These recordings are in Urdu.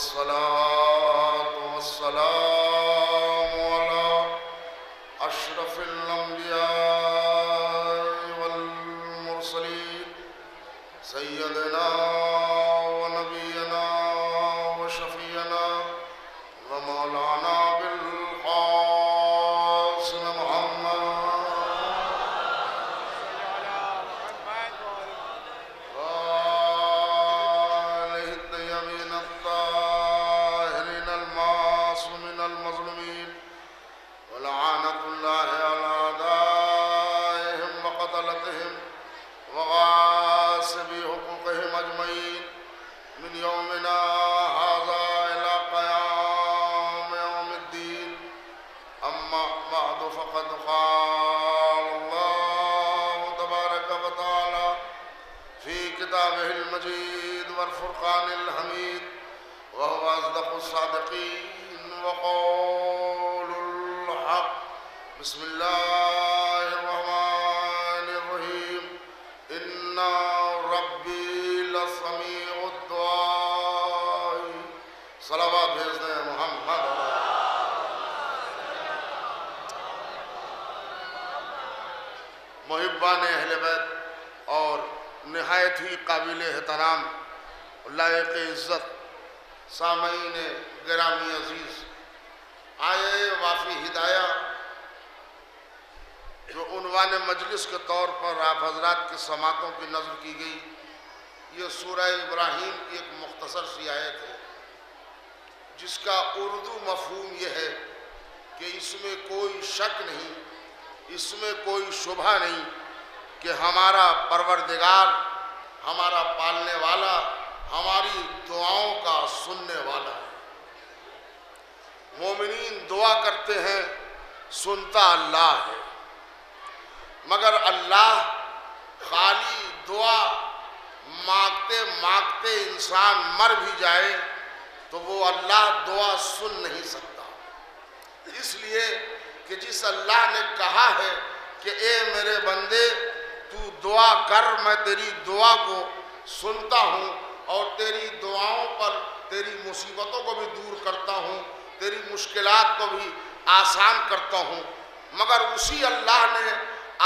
والصلاة والسلام على أشرف الأنبياء والمرسلين سيدنا ونبينا وشفينا ومولانا بالقاسم محمد وآله الطيبين الطاهرين المعصومين المظلومين ولعنة الله على أعدائهم وقتلتهم وغاصبي حقوقهم أجمعين من يومنا هذا إلى قيام يوم الدين. أما بعد فقد قال الله تبارك وتعالى في كتابه المجيد والفرقان الحميد وهو أصدق الصادقين وقول الحق. بسم الله الرحمن الرحيم. إن ربي لسمیع الدعاء. صلوات بھیج دیں محمد. محبان اہل بیت اور نہایت ہی قابل احترام لائق عزت سامعین گرامی عزیز، آیے وافی ہدایہ جو عنوان مجلس کے طور پر آپ حضرات کے سماعتوں کی نظر کی گئی، یہ سورہ ابراہیم کی ایک مختصر سی آیت ہے جس کا اردو مفہوم یہ ہے کہ اس میں کوئی شک نہیں، اس میں کوئی شبہ نہیں کہ ہمارا پروردگار، ہمارا پالنے والا، ہماری دعاؤں کا سننے والا ہے۔ مومنین دعا کرتے ہیں، سنتا اللہ ہے، مگر اللہ خالی دعا مانگتے مانگتے انسان مر بھی جائے تو وہ اللہ دعا سن نہیں سکتا، اس لیے کہ جس اللہ نے کہا ہے کہ اے میرے بندے تو دعا کر، میں تیری دعا کو سنتا ہوں اور تیری دعاؤں پر تیری مصیبتوں کو بھی دور کرتا ہوں، تیری مشکلات کو بھی آسان کرتا ہوں، مگر اسی اللہ نے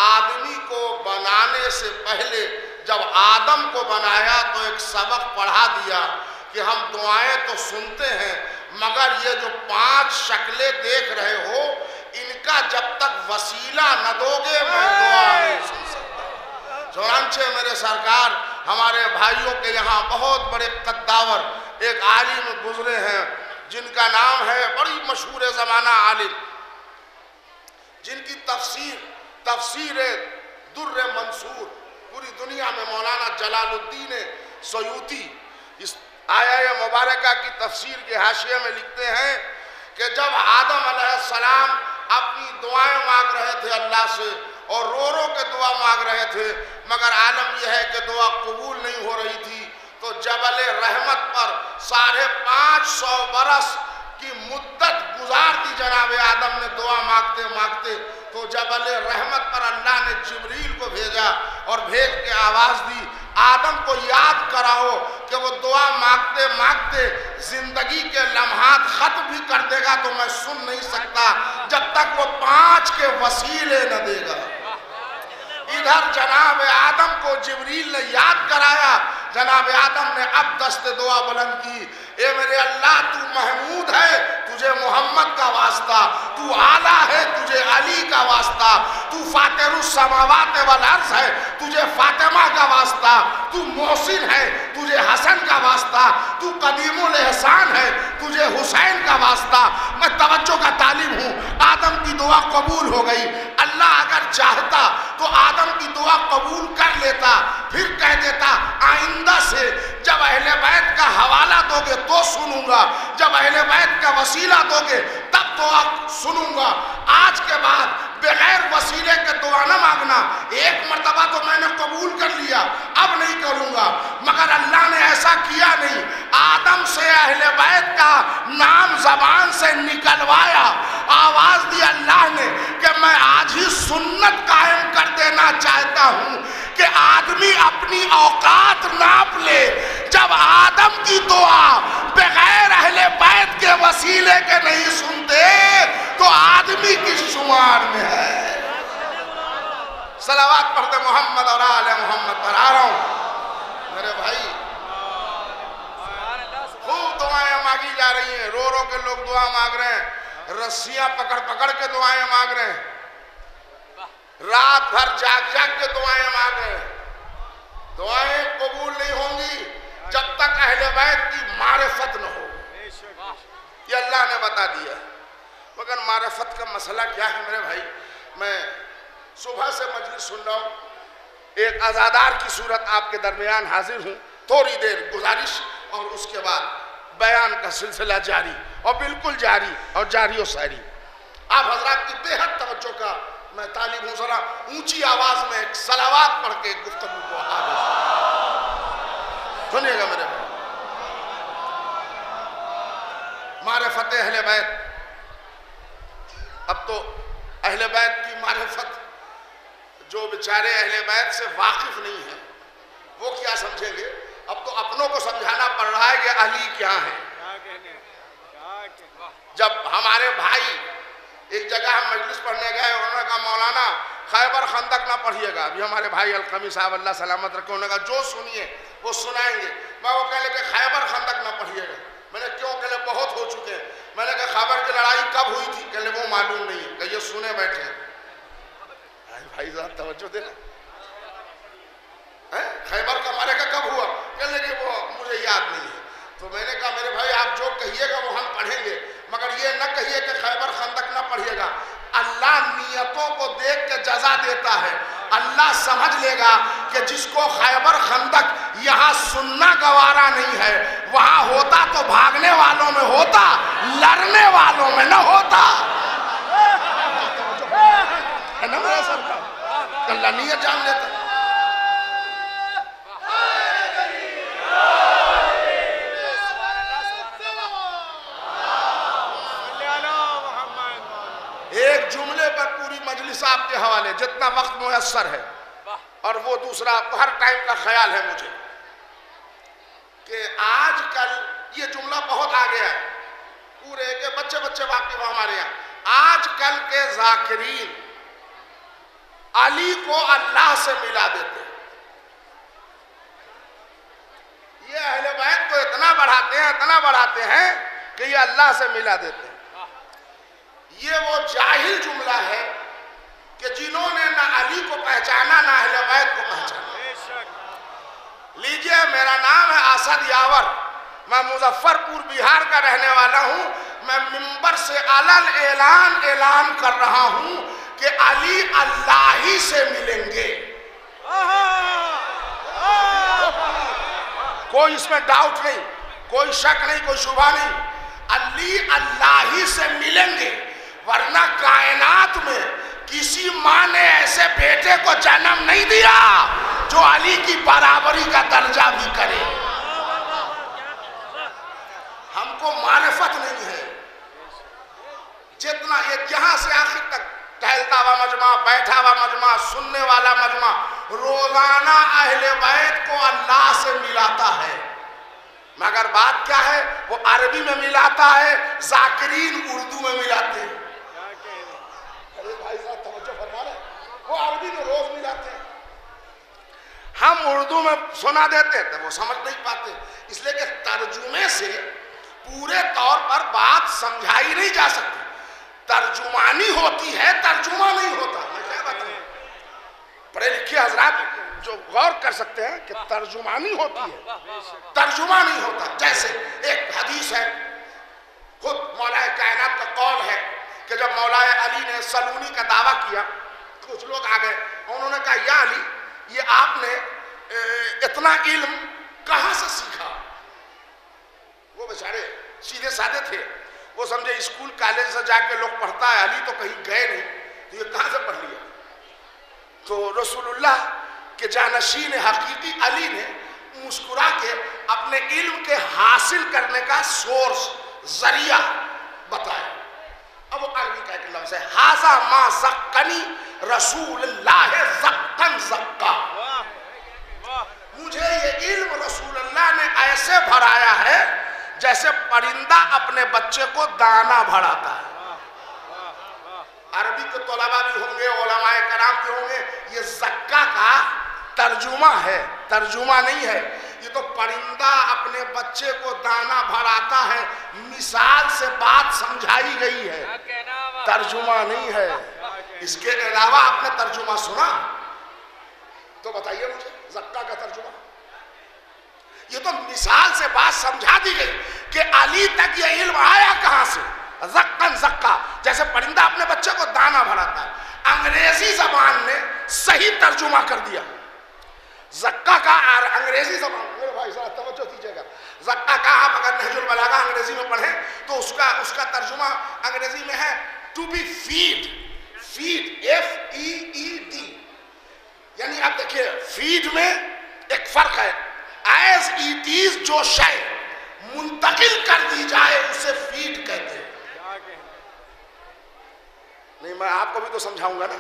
آدمی کو بنانے سے پہلے جب آدم کو بنایا تو ایک سبق پڑھا دیا کہ ہم دعائیں تو سنتے ہیں مگر یہ جو 5 شکلیں دیکھ رہے ہو ان کا جب تک وسیلہ نہ دو گے میں دعا نہیں سن سکتا۔ چنانچہ میرے سرکار ہمارے بھائیوں کے یہاں بہت بڑے قداور ایک عالم گزرے ہیں جن کا نام ہے بڑی مشہور زمانہ عالم، جن کی تفسیر در منصور پوری دنیا میں مولانا جلال الدین سیوطی اس آیہ مبارکہ کی تفسیر کے حاشیے میں لکھتے ہیں کہ جب آدم علیہ السلام اپنی دعائیں مانگ رہے تھے اللہ سے اور رو رو کے دعا مانگ رہے تھے مگر عالم یہ ہے کہ دعا قبول نہیں ہو رہی تھی، تو جبل رحمت پر 550 برس کی مدت گزار دی جناب آدم نے دعا مانگتے مانگتے، تو جبل رحمت پر اللہ نے جبریل کو بھیجا اور بھیج کے آواز دی آدم کو یاد کراؤ کہ وہ دعا مانگتے مانگتے زندگی کے لمحات ختم بھی کر دے گا تو میں سن نہیں سکتا جب تک وہ 5 کے وسیلے نہ دے گا۔ ادھر جناب آدم کو جبریل نے یاد کرایا، جناب آدم نے اب دست دعا بلند کی، اے میرے اللہ تو محمود ہے، تجھے محمد کا واسطہ، تو اعلیٰ ہے، تجھے علی کا واسطہ، تو فاتر السماوات والارض ہے، تجھے فاطمہ کا واسطہ، تو محسن ہے، تجھے حسن کا واسطہ، تو قدیم الاحسان ہے، تجھے حسین کا واسطہ۔ میں توجہ کا طالب ہوں، آدم کی دعا قبول ہو گئی، اللہ اگر چاہتا تو آدم کی دعا قبول کر لیتا، پھر کہہ دیتا آئندہ سے جب اہل بیت کا حوالہ دو گے تو سنوں گا، جب اہل بیت کا وسیلہ دو گے تب دعا سنوں گا، آج کے بعد بغیر وسیلے کے دعا نہ مانگنا، ایک مرتبہ تو میں نے قبول کر لیا اب نہیں کروں گا، مگر اللہ نے ایسا کیا نہیں، آدم سے اہل بیت کا نام زبان سے نکلوایا، آواز دی اللہ نے کہ میں آج ہی سنت قائم کر دینا چاہتا ہوں کہ آدمی اپنی اوقات ناپ لے، جب آدم کی دعا بغیر اہل وسیلے کے نہیں سنتے تو آدمی کس شمار میں ہے؟ صلوات پڑھتے محمد اور آل محمد پر آ رہا ہوں میرے بھائی. خوب دعائیں مانگی جا رہی ہیں, رو رو کے لوگ دعا مانگ رہے ہیں, رسیاں پکڑ پکڑ کے دعائیں مانگ رہے ہیں, رات بھر جاگ جاگ کے دعائیں مانگ رہے ہیں. دعائیں قبول نہیں ہوں گی جب تک اہل بیت کی معرفت نہ ہو. یہ اللہ نے بتا دیا. مگر معرفت کا مسئلہ کیا ہے میرے بھائی؟ میں صبح سے مجلس سن رہا ہوں, ایک عزادار کی صورت آپ کے درمیان حاضر ہوں, تھوڑی دیر گزارش اور اس کے بعد بیان کا سلسلہ جاری اور بالکل جاری اور جاری و ساری. آپ حضرات کی بے حد توجہ کا میں طالب ہوں, ذرا اونچی آواز میں ایک صلوات پڑھ کے گفتگو کو آگے سنیے گا میرے بھائی. معرفت اہل بیت. اب تو اہل بیت کی معرفت جو بیچارے اہل بیت سے واقف نہیں ہیں وہ کیا سمجھیں گے؟ اب تو اپنوں کو سمجھانا پڑ رہا ہے کہ علی کیا ہے. جب ہمارے بھائی ایک جگہ ہم مجلس پڑھنے گئے, انہوں نے کہا مولانا خیبر خندق نہ پڑھیے گا. ابھی ہمارے بھائی القمی صاحب اللہ سلامت رکھے, انہوں نے کہا جو سنیے وہ سنائیں گے. میں وہ کہہ لے کہ خیبر خندق نہ پڑھیے گا. میں نے کیوں؟ کہ بہت ہو چکے ہیں. میں نے کہا خیبر کی لڑائی کب ہوئی تھی؟ کہ وہ معلوم نہیں ہے. کہ یہ سنے بیٹھے ہیں. بھائی صاحب توجہ دینا, خیبر کا مارے کا کب ہوا؟ کہنے کہ وہ مجھے یاد نہیں ہے. تو میں نے کہا میرے بھائی آپ جو کہیے گا وہ ہم پڑھیں گے, مگر یہ نہ کہیے کہ خیبر خندق نہ پڑھیے گا. اللہ نیتوں کو دیکھ کے جزا دیتا ہے. اللہ سمجھ لے گا کہ جس کو خیبر خندق یہاں سننا گوارا نہیں ہے, وہاں ہوتا تو بھاگنے والوں میں ہوتا, لڑنے والوں میں نہ ہوتا. ہے نا میرا سب کا؟ اللہ نیت جان لیتا. ایک جملے پر پوری مجلس آپ کے حوالے, جتنا وقت میسر ہے, اور وہ دوسرا ہر ٹائم کا خیال ہے مجھے کہ آج کل یہ جملہ بہت آ گیا ہے پورے کے بچے بچے واقف ہمارے یہاں. آج کل کے ذاکرین علی کو اللہ سے ملا دیتے ہیں. یہ اہل بیت کو اتنا بڑھاتے ہیں کہ یہ اللہ سے ملا دیتے ہیں. یہ وہ جاہل جملہ ہے کہ جنہوں نے نہ علی کو پہچانا نہ اہل بیت کو پہچانا. لیجئے, میرا نام ہے اسد یاور, میں مظفر پور بہار کا رہنے والا ہوں. میں منبر سے اعلان کر رہا ہوں کہ علی اللہ ہی سے ملیں گے. کوئی اس میں ڈاؤٹ نہیں, کوئی شک نہیں, کوئی شبہ نہیں. علی اللہ ہی سے ملیں گے, ورنہ کائنات میں کسی ماں نے ایسے بیٹے کو جنم نہیں دیا جو علی کی برابری کا درجہ بھی کرے. ہم کو معرفت نہیں ہے. جتنا یہ جہاں سے آخر تک ٹہلتا ہوا مجمع, بیٹھا ہوا مجمع, سننے والا مجمع, روزانہ اہل بیت کو اللہ سے ملاتا ہے. مگر بات کیا ہے؟ وہ عربی میں ملاتا ہے, ذاکرین اردو میں ملاتے ہیں. بھائی صاحب توجہ فرما رہے ہیں, وہ عربی میں روز ملاتے ہیں, ہم اردو میں سنا دیتے ہیں تو وہ سمجھ نہیں پاتے. اس لیے کہ ترجمے سے پورے طور پر بات سمجھائی نہیں جا سکتی. ترجمانی ہوتی ہے, ترجمہ نہیں ہوتا. میں کیا بتاؤں, پڑھے لکھے حضرات جو غور کر سکتے ہیں کہ ترجمانی ہوتی ہے, ترجمہ نہیں ہوتا. جیسے ایک حدیث ہے, خود مولا کائنات کا قول ہے کہ جب مولا علی نے سلونی کا دعویٰ کیا, کچھ لوگ آ گئے, انہوں نے کہا یا علی یہ آپ نے اتنا علم کہاں سے سیکھا؟ وہ بیچارے سیدھے سادے تھے, وہ سمجھے اسکول کالج سے جا کے لوگ پڑھتا ہے, علی تو کہیں گئے نہیں, تو یہ کہاں سے پڑھ لیا؟ تو رسول اللہ کے جانشین حقیقی علی نے مسکرا کے اپنے علم کے حاصل کرنے کا سورس, ذریعہ بتایا. اب وہ عربی کا ایک لفظ ہے, ھذا ما زقنی رسول اللہ زقن زقا. مجھے یہ علم رسول اللہ نے ایسے بھرایا ہے جیسے پرندہ اپنے بچے کو دانا بھراتا ہے. عربی کے طلباء بھی ہوں گے, علماء کرام بھی ہوں گے, یہ زکا کا ترجمہ ہے, ترجمہ نہیں ہے. یہ تو پرندہ اپنے بچے کو دانا بھراتا ہے, مثال سے بات سمجھائی گئی ہے, ترجمہ نہیں ہے. اس کے علاوہ آپ نے ترجمہ سنا تو بتائیے مجھے زکا کا ترجمہ. یہ تو مثال سے بات سمجھا دی گئی کہ علی تک یہ علم آیا کہاں سے. زکن زکا, جیسے پرندہ اپنے بچے کو دانا بھراتا ہے. انگریزی زبان نے صحیح ترجمہ کر دیا زکا کا. انگریزی زبان, میرے بھائی ذرا توجہ دیجیے گا, زکا کا آپ اگر نہج البلاغہ انگریزی میں پڑھیں تو اس کا ترجمہ انگریزی میں ہے to be fed. Fed, FEED, یعنی آپ دیکھیے فیڈ میں ایک فرق ہے. ایز اٹ از, جو شے منتقل کر دی جائے اسے فیڈ کہتے ہیں. نہیں, میں آپ کو بھی تو سمجھاؤں گا نا,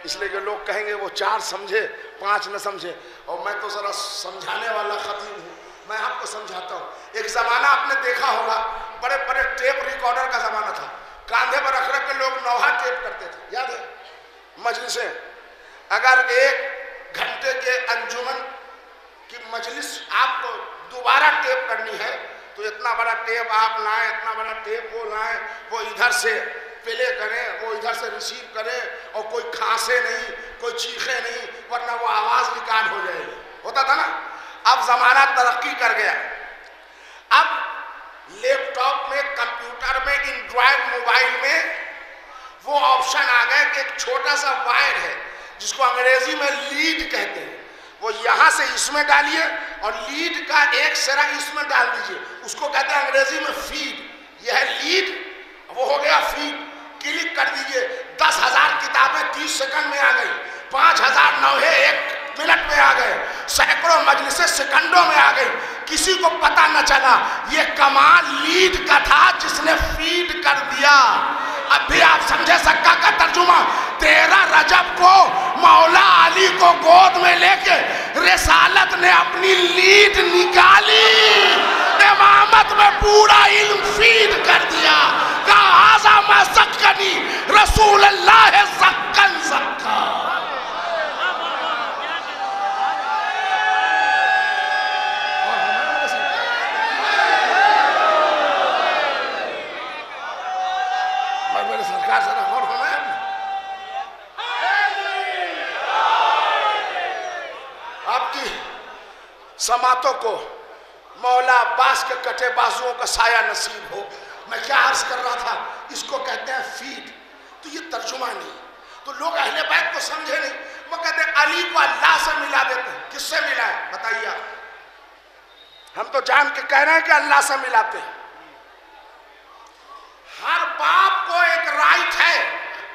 اس لیے کہ لوگ کہیں گے وہ 4 سمجھے 5 نہ سمجھے, اور میں تو ذرا سمجھانے والا خطیب ہوں, میں آپ کو سمجھاتا ہوں. ایک زمانہ آپ نے دیکھا ہوگا, بڑے بڑے ٹیپ ریکارڈر کا زمانہ تھا, کاندھے پر رکھ رکھ کے لوگ نوحہ ٹیپ کرتے تھے, یاد ہے مجلسیں. اگر 1 گھنٹے کے انجمن کی مجلس آپ کو دوبارہ ٹیپ کرنی ہے تو اتنا بڑا ٹیپ آپ لائیں, اتنا بڑا ٹیپ وہ لائیں, وہ ادھر سے پلے کریں, وہ ادھر سے ریسیو کریں, اور کوئی کھانسے نہیں, کوئی چیخے نہیں, ورنہ وہ آواز ریکارڈ ہو جائے گی. ہوتا تھا نا. اب زمانہ ترقی کر گیا. اب لیپ ٹاپ میں, کمپیوٹر میں, اینڈرائڈ موبائل میں وہ آپشن آ گئے کہ ایک چھوٹا سا وائر ہے جس کو انگریزی میں لیڈ کہتے ہیں. وہ یہاں سے اس میں ڈالیے اور لیڈ کا ایک سرا اس میں ڈال دیجئے, اس کو کہتے ہیں انگریزی میں فیڈ. یہ ہے لیڈ, وہ ہو گیا فیڈ. کلک کر دیجئے, 10,000 کتابیں 30 سیکنڈ میں آ گئی, 5,000 نوحے 1 منٹ میں آ گئے, سینکڑوں مجلسیں سیکنڈوں میں آ گئی. کسی کو پتہ نہ چلا. یہ کمال لیڈ کا تھا جس نے فیڈ کر دیا. اب بھی آپ سمجھے زکا کا ترجمہ. 13 رجب کو مولا علی کو گود میں لے کے رسالت نے اپنی لیڈ نکالی, امامت میں پورا علم فیڈ کر دیا. کہا آزا ما زکانی رسول اللہ زکن زکا. میرے سرکار سے غور ہونا ہے. آپ کی سماعتوں کو مولا عباس کے کٹے بازوؤں کا سایہ نصیب ہو. میں کیا عرض کر رہا تھا, اس کو کہتے ہیں فیڈ. تو یہ ترجمہ نہیں, تو لوگ اہل بیت کو سمجھے نہیں. وہ کہتے ہیں علی کو اللہ سے ملا دیتے ہیں. کس سے ملا ہے بتائیے آپ؟ ہم تو جان کے کہہ رہے ہیں کہ اللہ سے ملاتے ہیں. ہر باپ کو ایک رائٹ ہے.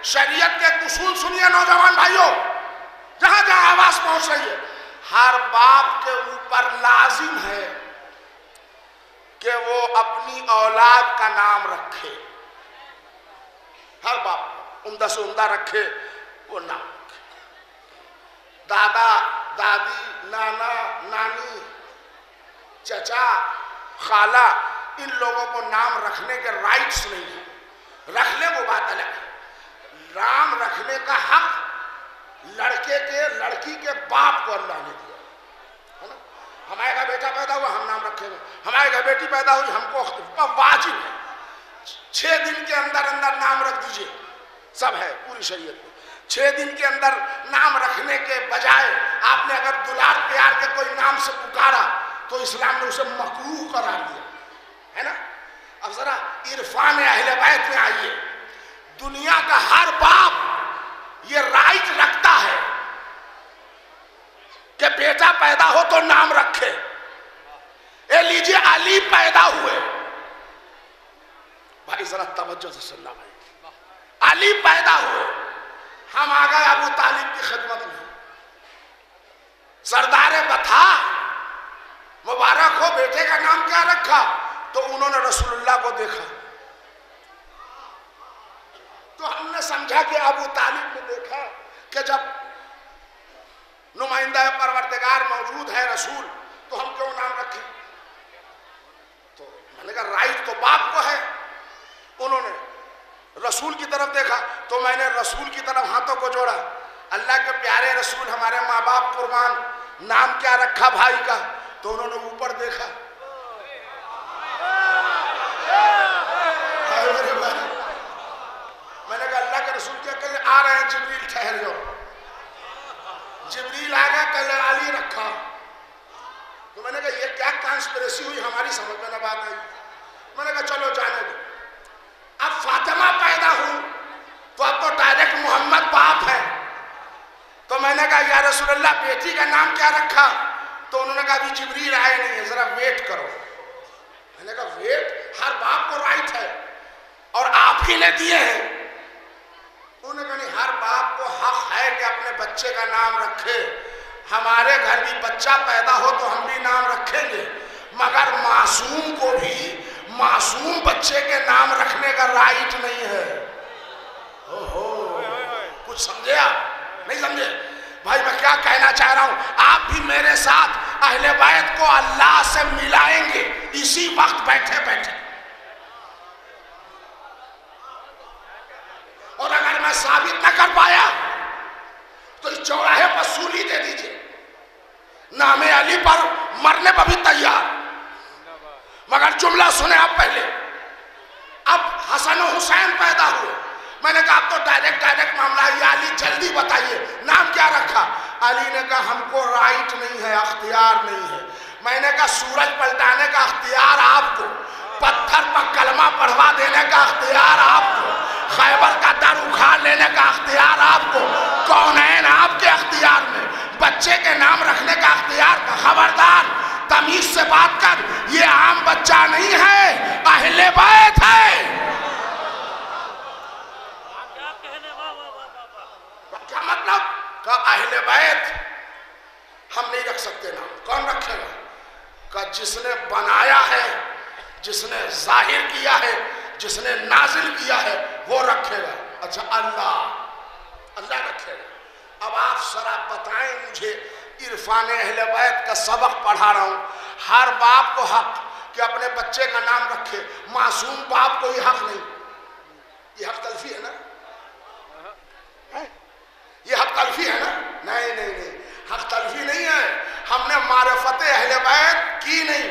شریعت کے اصول سنیے نوجوان بھائیوں, جہاں جہاں آواز پہنچ رہی ہے, ہر باپ کے اوپر لازم ہے کہ وہ اپنی اولاد کا نام رکھے. ہر باپ عمدہ سے عمدہ رکھے وہ نام رکھے. دادا, دادی, نانا, نانی, چچا, خالہ, ان لوگوں کو نام رکھنے کے رائٹس نہیں ہیں. رکھ لیں وہ بات الگ ہے. نام رکھنے کا حق لڑکی کے باپ کو اللہ نے دیا ہے نا. ہمارے گھر بیٹا پیدا ہوا ہم نام رکھیں گے, ہمارے گھر بیٹی پیدا ہوئی ہم کو واجب ہے. 6 دن کے اندر نام رکھ دیجئے, سب ہے پوری شریعت میں. 6 دن کے اندر نام رکھنے کے بجائے آپ نے اگر دلار پیار کے کوئی نام سے پکارا تو اسلام نے اسے مکروہ قرار دیا ہے نا. اب ذرا عرفان اہل بیت میں آئیے. دنیا کا ہر باپ یہ رائٹ رکھتا ہے کہ بیٹا پیدا ہو تو نام رکھے. اے لیجئے علی پیدا ہوئے, بھائی ذرا توجہ سے سننا بھائی. علی پیدا ہوئے, ہم آ گئے ابو طالب کی خدمت میں. سردار بطھا مبارک ہو, بیٹے کا نام کیا رکھا؟ تو انہوں نے رسول اللہ کو دیکھا تو ہم نے سمجھا کہ ابو طالب نے دیکھا کہ جب نمائندہ پروردگار موجود ہے رسول تو ہم کیوں نام رکھیں. تو میں نے کہا رکھا تو میں نے رسول کی طرف ہاتھوں کو جوڑا، اللہ کے پیارے رسول ہمارے ماں باپ قربان، نام کیا رکھا بھائی کا؟ تو انہوں نے اوپر دیکھا، میں نے کہا اللہ کے رسول کیا کہے آ رہے ہیں جبریل، ٹھہر جاؤ۔ جبریل آ گیا، کہے علی رکھا۔ تو میں نے کہا یہ کیا کانسپریسی ہوئی، ہماری سمجھ میں نہ بات آئی۔ میں نے کہا چلو جانے دو، اب فاطمہ پیدا ہوں تو اب تو ڈائریکٹ محمد باپ ہے۔ تو میں نے کہا یا رسول اللہ بیٹی کا نام کیا رکھا؟ تو انہوں نے کہا ابھی جبریل آئے نہیں ہے، ذرا ویٹ کرو۔ میں نے کہا ویٹ؟ ہر باپ کو رائٹ ہے اور آپ ہی نے دیے ہیں۔ انہوں نے کہا نہیں، ہر باپ کو حق ہے کہ اپنے بچے کا نام رکھے، ہمارے گھر بھی بچہ پیدا ہو تو ہم بھی نام رکھیں گے، مگر معصوم کو بھی معصوم بچے کے نام رکھنے کا رائٹ نہیں ہے۔ کچھ سمجھے آپ؟ نہیں سمجھے؟ بھائی میں کیا کہنا چاہ رہا ہوں، آپ بھی میرے ساتھ اہل بیت کو اللہ سے ملائیں گے اسی وقت بیٹھے بیٹھے، اور اگر میں ثابت نہ کر پایا تو اس چوراہے پر سولی دے دیجئے، نام علی پر مرنے پر بھی تیار۔ مگر جملہ سنیں آپ پہلے، اب حسن و حسین پیدا ہوئے، میں نے کہا اب تو ڈائریکٹ معاملہ ہے، یا علی جلدی بتائیے نام کیا رکھا؟ علی نے کہا ہم کو رائٹ نہیں ہے، اختیار نہیں ہے۔ میں نے کہا سورج پلٹانے کا اختیار آپ کو، پتھر پر کلمہ پڑھوا دینے کا اختیار آپ کو، خیبر کا در اکھاڑ لینے کا اختیار آپ کو، کونین آپ کے اختیار میں، بچے کے نام رکھنے کا اختیار کا۔ خبردار، تمیز سے بات کر، یہ عام بچہ نہیں ہے، اہل بیت ہے۔ کیا مطلب؟ کہ اہل بیت ہم نہیں رکھ سکتے نام، کون رکھے گا؟ کہ جس نے بنایا ہے، جس نے ظاہر کیا ہے، جس نے نازل کیا ہے وہ رکھے گا۔ اچھا اللہ رکھے گا۔ اب آپ ذرا بتائیں مجھے، عرفان اہل بیت کا سبق پڑھا رہا ہوں، ہر باپ کو حق کہ اپنے بچے کا نام رکھے، معصوم باپ کو یہ حق نہیں۔ یہ حق تلفی ہے نا؟ یہ حق تلفی ہے نا؟ نہیں، حق تلفی نہیں ہے۔ ہم نے معرفت اہل بیت کی نہیں،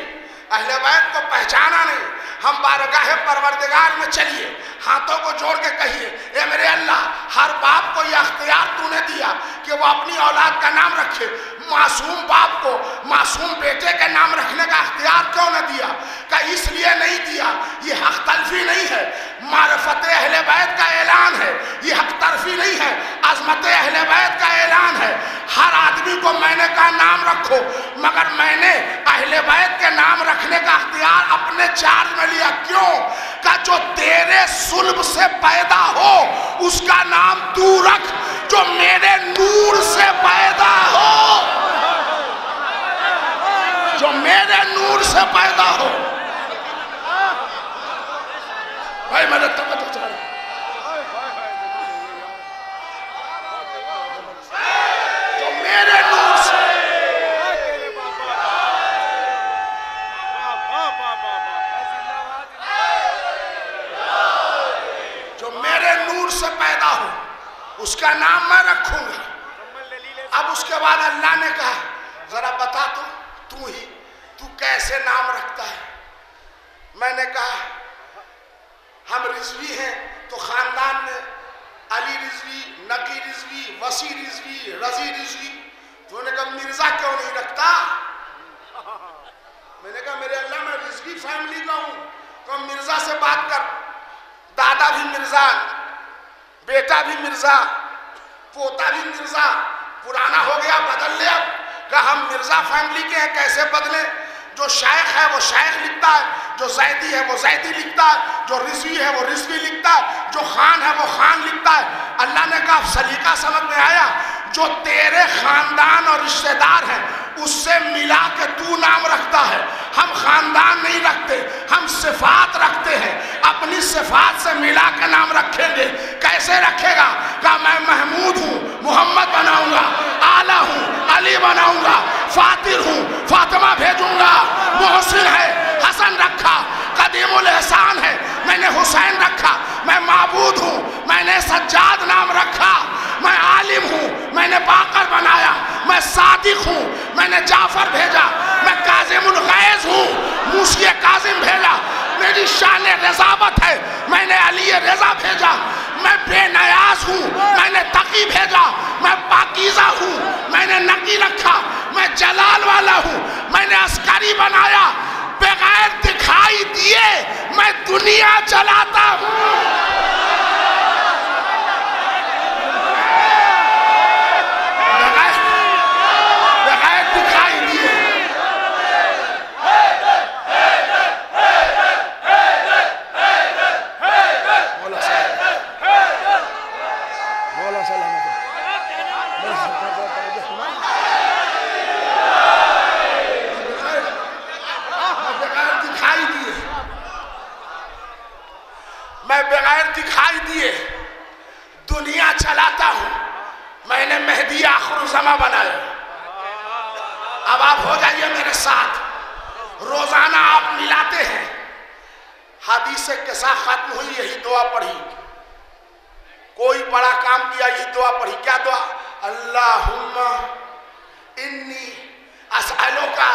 اہل بیت کو پہچانا نہیں۔ ہم بارگاہ پروردگار میں چلیے، ہاتھوں کو جوڑ کے کہیے اے میرے اللہ، ہر باپ کو یہ اختیار تو نے دیا کہ وہ اپنی اولاد کا نام رکھے، معصوم باپ کو معصوم بیٹے کے نام رکھنے کا اختیار کیوں نہ دیا؟ کہ اس لیے نہیں دیا، یہ حق تلفی نہیں ہے، معرفت اہل بیت کا اعلان ہے، یہ حق تلفی نہیں ہے، عظمت اہل بیت کا اعلان ہے۔ ہر آدمی کو میں نے کہا نام رکھو، مگر میں نے اہل بیت کے نام رکھنے کا اختیار اپنے چارج میں لیا۔ کیوں؟ کہ جو تیرے صلب سے پیدا ہو اس کا نام تو رکھ، جو میرے نور سے پیدا ہو، جو میرے نور سے پیدا ہو۔ بھائی میں نے توجہ چاہ رہا ہوں، جو میرے نور سے، جو میرے نور سے پیدا ہو اس کا نام میں رکھوں گا۔ اب اس کے بعد اللہ نے کہا ذرا بتا تو کیسے نام رکھتا ہے؟ میں نے کہا ہم رضوی ہیں تو خاندان میں علی رضوی، نقی رضوی، وسیع رضوی، رضی رضوی، تو انہوں نے کہا مرزا کیوں نہیں رکھتا؟ میں نے کہا میرے اللہ میں رضوی فیملی کا ہوں، تو مرزا سے بات کر، دادا بھی مرزا، بیٹا بھی مرزا، پوتا بھی مرزا، پرانا ہو گیا بدل لے۔ اب کہ ہم مرزا فیملی کے ہیں، کیسے بدلیں؟ جو شیخ ہے وہ شیخ لکھتا ہے، جو زیدی ہے وہ زیدی لکھتا ہے، جو رضوی ہے وہ رضوی لکھتا ہے، جو خان ہے وہ خان لکھتا ہے۔ اللہ نے کہا سلیقہ سمجھ میں آیا؟ جو تیرے خاندان اور رشتہ دار ہیں اس سے ملا کے تو نام رکھتا ہے۔ ہم خاندان نہیں رکھتے، ہم صفات رکھتے ہیں، اپنی صفات سے ملا کے نام رکھیں گے۔ کیسے رکھے گا؟ کہ میں محمود ہوں، محمد بناؤں گا، اعلیٰ ہوں، علی بناؤں گا، فاتر ہوں، فاطمہ بھیجوں گا، محسن ہے، حسن رکھا، قدیم الاحسان ہے، میں نے حسین رکھا، میں معبود ہوں، میں میں نے سجاد نام رکھا، میں عالم ہوں، میں نے باقر بنایا، میں صادق ہوں، میں نے جعفر بھیجا، میں کاظم الغیظ ہوں، موسی کاظم بھیجا، میری شان رضابت ہے، میں نے علی رضا بھیجا، میں بے نیاز ہوں، میں نے تقی بھیجا، میں پاکیزہ ہوں، میں نے نقی رکھا، میں جلال والا ہوں، میں نے عسکری بنایا، بغیر دکھائی دیے میں دنیا چلاتا ہوں۔ بغیر دکھائی دیے۔ مولا سلامت میں بغیر دکھائی دیے دنیا چلاتا ہوں۔ میں نے مہدی آخر الزماں بنایا۔ اب آپ ہو جائیے میرے ساتھ، روزانہ آپ ملاتے ہیں، حدیث قصہ ختم ہوئی یہی دعا پڑھی، کوئی بڑا کام کیا یہی دعا پڑھی، کیا دعا؟ اللہم انی اسألوکا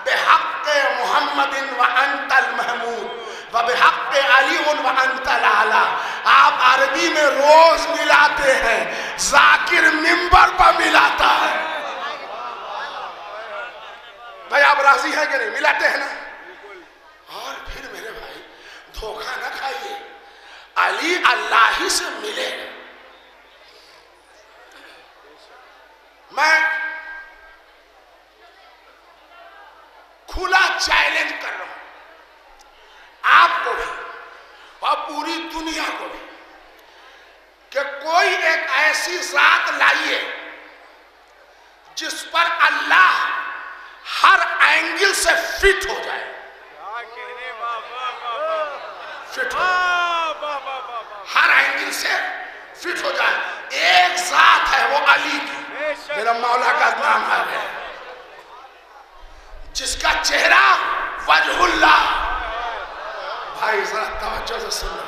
بحق محمد وانت المحمود وبحق علی وانت الاعلی۔ آپ عربی میں روز ملاتے ہیں، ذاکر منبر پر ملاتا ہے۔ بھائی آپ راضی ہیں کہ نہیں؟ ملاتے ہیں نا؟ اور پھر میرے بھائی دھوکہ نہ کھائیے، علی اللہ ہی سے ملے۔ میں کھلا چیلنج کر رہا ہوں آپ کو بھی اور پوری دنیا کو بھی کہ کوئی ایک ایسی ذات لائیے جس پر اللہ ہر اینگل سے فٹ ہو جائے، فٹ ہو ہر اینگل سے فٹ ہو جائے۔ ایک ذات ہے وہ علی کی، میرا مولا کا نام ہے، جس کا چہرہ وجہ اللہ، بھائی ذرا توجہ سے سننا،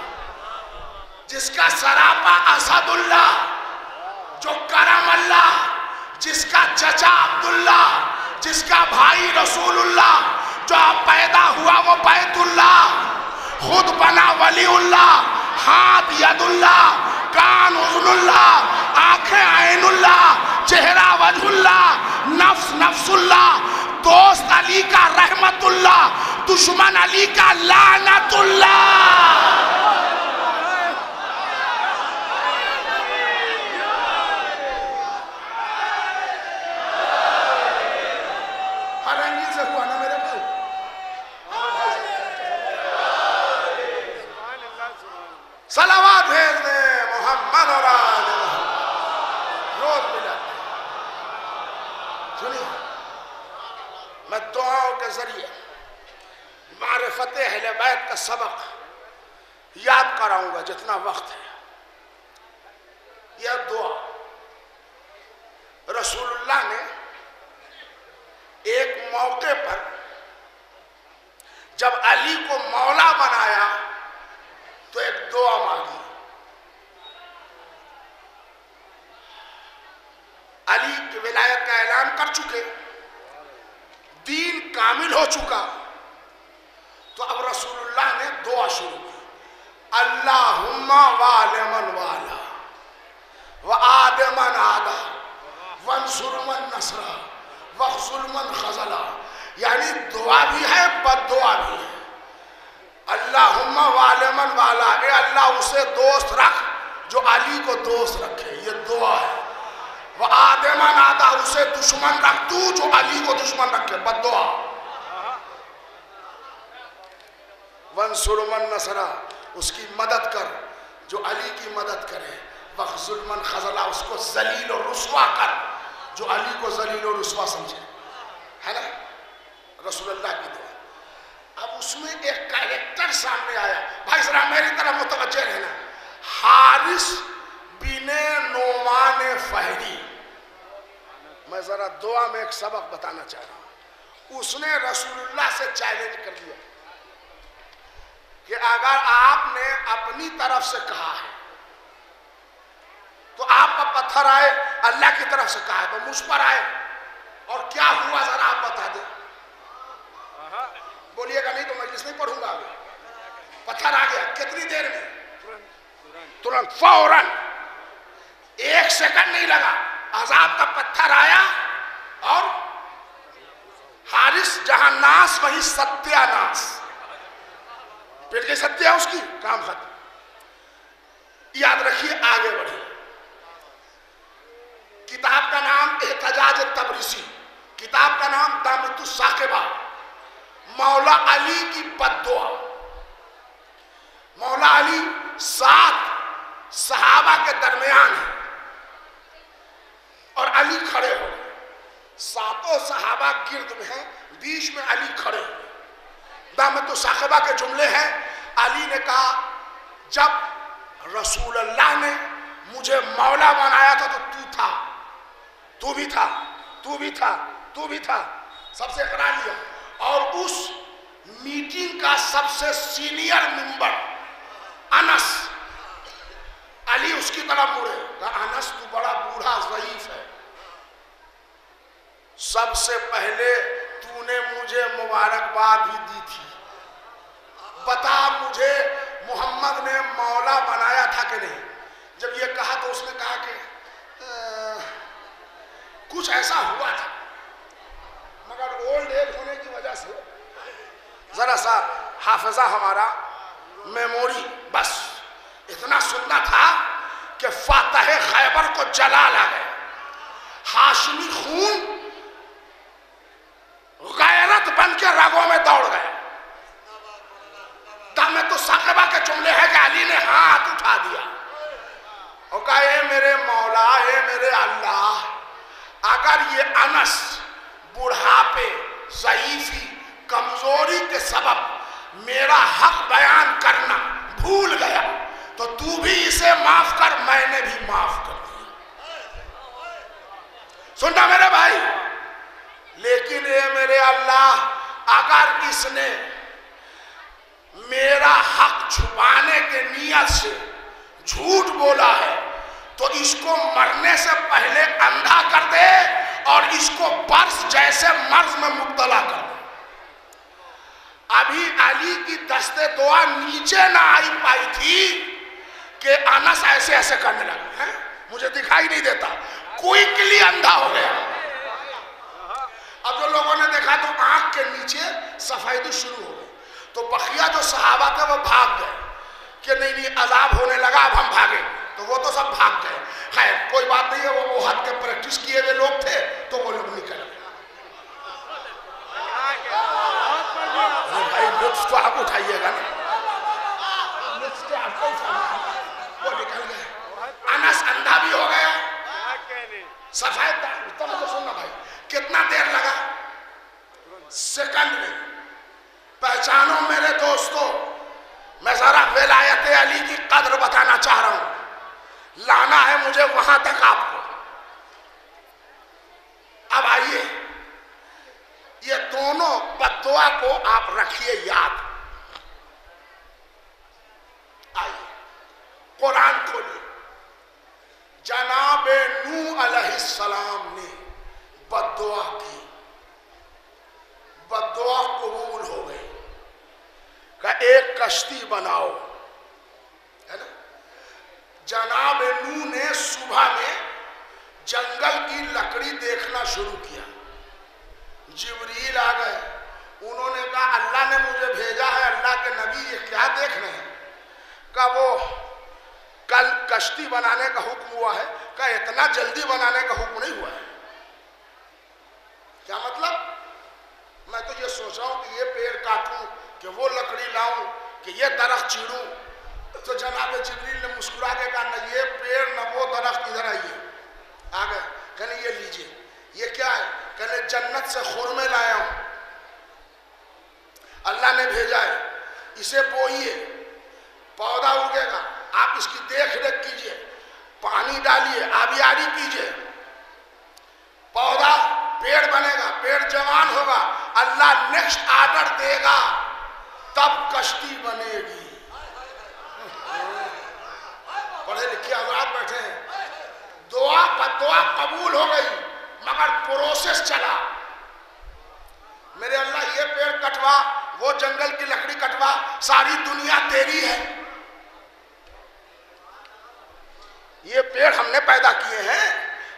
جس کا سراپا اسد اللہ، جو کرم اللہ، جس کا چچا عبداللہ، جس کا بھائی رسول اللہ، جو پیدا ہوا وہ بیت اللہ، خود بنا ولی اللہ، ہاتھ ید اللہ، کان اذن اللہ، آنکھیں عین اللہ، چہرہ وجہ اللہ، نفس نفس اللہ، دوست علی کا رحمت اللہ، دشمن علی کا لعنت اللہ۔ ہر اینگل سے ہوا نا میرے بھائی؟ صلوات بھیج دیں محمد اور آل محمد، روز ملاتے ہیں۔ سنیے، میں دعاؤں کے ذریعے معرفت اہل بیت کا سبق یاد کراؤں گا جتنا وقت ہے۔ یہ دعا رسول اللہ نے ایک موقع پر جب علی کو مولا بنایا تو ایک دعا مانگی۔ علی کی ولایت کا اعلان کر چکے، دین کامل ہو چکا، تو اب رسول اللہ نے دعا شروع کی، اللہم وال من والا وآد من آدا وانصر من نصرہ وخذل من خذلا۔ یعنی دعا بھی ہے بد دعا بھی ہے۔ اللہم وال من والا، اے اللہ اسے دوست رکھ جو علی کو دوست رکھے، یہ دعا ہے۔ وآد من آدا، اسے دشمن رکھ تو جو علی کو دشمن رکھے، بد دعا۔ وانصر من نصرہ، اس کی مدد کر جو علی کی مدد کرے، وخذل من خذلا، اس کو ذلیل و رسوا کر جو علی کو ذلیل و رسوا سمجھے، ہے نا؟ رسول اللہ کی دعا۔ اب اس میں ایک کریکٹر سامنے آیا، بھائی ذرا میری طرف متوجہ رہنا، حارث بن نعمان فہری۔ میں ذرا دعا میں ایک سبق بتانا چاہ رہا ہوں۔ اس نے رسول اللہ سے چیلنج کر دیا کہ اگر آپ نے اپنی طرف سے کہا ہے تو آپ پر پتھر آئے اللہ کی طرف سے کہا ہے تو مجھ پر آئے، اور کیا ہوا ذرا آپ بتا دیں؟ بولیے گا نہیں تو مجلس نہیں پڑھوں گا آگے۔ پتھر آ گیا کتنی دیر میں؟ ترنت، فوراً، 1 سیکنڈ نہیں لگا، عذاب کا پتھر آیا اور حارث جہاں ناس وہی ستیہ ناس، پھر کے ستیہ اس کی کام ختم۔ یاد رکھیے آگے بڑھیں۔ کتاب کا نام احتجاج تبریسی، کتاب کا نام دامت الثاقبہ، مولا علی کی بددعا۔ مولا علی 7 صحابہ کے درمیان ہیں اور علی کھڑے ہو گئے، 7 صحابہ گرد میں ہیں، بیچ میں علی کھڑے ہوئے۔ دامت الثاقبہ کے جملے ہیں، علی نے کہا جب رسول اللہ نے مجھے مولا بنایا تھا تو تو تھا، تو بھی تھا، تو بھی تھا، تو بھی تھا، سب سے اقرار لیا۔ اور اس میٹنگ کا سب سے سینئر ممبر انس، علی اس کی طرف مڑے، کہا انس تو بڑا بوڑھا ضعیف ہے، سب سے پہلے تو نے مجھے مبارکباد بھی دی تھی، بتا مجھے محمد نے مولا بنایا تھا کہ نہیں؟ جب یہ کہا تو اس نے کہا کہ کچھ ایسا ہوا تھا، مگر اولڈ ایج ہونے کی وجہ سے ذرا سا حافظہ ہمارا، میموری بس اتنا سننا تھا کہ فاتح خیبر کو جلال آ گئے، ہاشمی خون غیرت بن کے رگوں میں دوڑ گئے۔ دامت الثاقبہ کے جملے ہیں کہ علی نے ہاتھ اٹھا دیا اور کہا اے میرے مولا، اے میرے اللہ، اگر یہ انس بڑھاپے، ضعیفی، کمزوری کے سبب میرا حق بیان کرنا بھول گیا تو تو بھی اسے معاف کر، میں نے بھی معاف کر دیا۔ سننا میرے بھائی، لیکن اے میرے اللہ، اگر اس نے میرا حق چھپانے کے نیت سے جھوٹ بولا ہے تو اس کو مرنے سے پہلے اندھا کر دے اور اس کو برس جیسے مرض میں مبتلا کر دے۔ ابھی علی کی دست دعا نیچے نہ آئی پائی تھی کہ انس ایسے ایسے کرنے لگا، مجھے دکھائی نہیں دیتا، کوئکلی اندھا ہو گیا۔ اب جو لوگوں نے دیکھا تو آنکھ کے نیچے سفید شروع ہو گئی، تو بقیہ جو صحابہ تھے وہ بھاگ گئے کہ نہیں نہیں عذاب ہونے لگا، اب ہم بھاگیں، تو وہ تو سب بھاگ گئے۔ خیر کوئی بات نہیں ہے، وہ احد کے پریکٹس کیے ہوئے لوگ تھے تو وہ لوگ نکل گئے۔ بھائی لطف تو آپ اٹھائیے گا نا، لطف تو آپ کو اٹھانا، وہ نکل گئے۔ انس اندھا بھی ہو گیا، سفید تھا، مجھے سننا بھائی، کتنا دیر لگا؟ سیکنڈ میں۔ پہچانو میرے دوستو، میں ذرا ولایت علی کی قدر بتانا چاہ رہا ہوں، لانا ہے مجھے وہاں تک آپ کو۔ اب آئیے، یہ دونوں بددعا کو آپ رکھیے یاد۔ آئیے قرآن کھولیے، جناب نوح علیہ السلام نے بددعا کی، بددعا قبول ہو گئی کہ ایک کشتی بناؤ، ہے نا؟ جناب نوح نے صبح میں جنگل کی لکڑی دیکھنا شروع کیا، جبریل آ گئے، انہوں نے کہا اللہ نے مجھے بھیجا ہے، اللہ کے نبی یہ کیا دیکھ رہے ہیں؟ کہ وہ کل کشتی بنانے کا حکم ہوا ہے، کہ اتنا جلدی بنانے کا حکم نہیں ہوا ہے۔ کیا مطلب؟ میں تو یہ سوچ رہا ہوں کہ یہ پیڑ کاٹوں، کہ وہ لکڑی لاؤں، کہ یہ درخت چیڑوں، تو جناب جبریل نے مسکرا کے کہا نہ یہ پیڑ نہ وہ درخت، ادھر آئیے، آ گئے، کہنے یہ لیجئے، یہ کیا ہے؟ کہنے جنت سے خرمے لایا ہوں، اللہ نے بھیجا ہے، اسے بوئیے، پودا اگے گا، آپ اس کی دیکھ ریکھ کیجئے، پانی ڈالیے، آبیاری کیجئے، پودا پیڑ بنے گا، پیڑ جوان ہوگا، اللہ نیکسٹ آرڈر دے گا، تب کشتی بنے گی۔ پڑھے لکھے حضرات بیٹھے ہیں، دعا قبول ہو گئی مگر پروسیس چلا. میرے اللہ یہ پیڑ کٹوا، وہ جنگل کی لکڑی کٹوا، ساری دنیا تیری ہے. یہ پیڑ ہم نے پیدا کیے ہیں،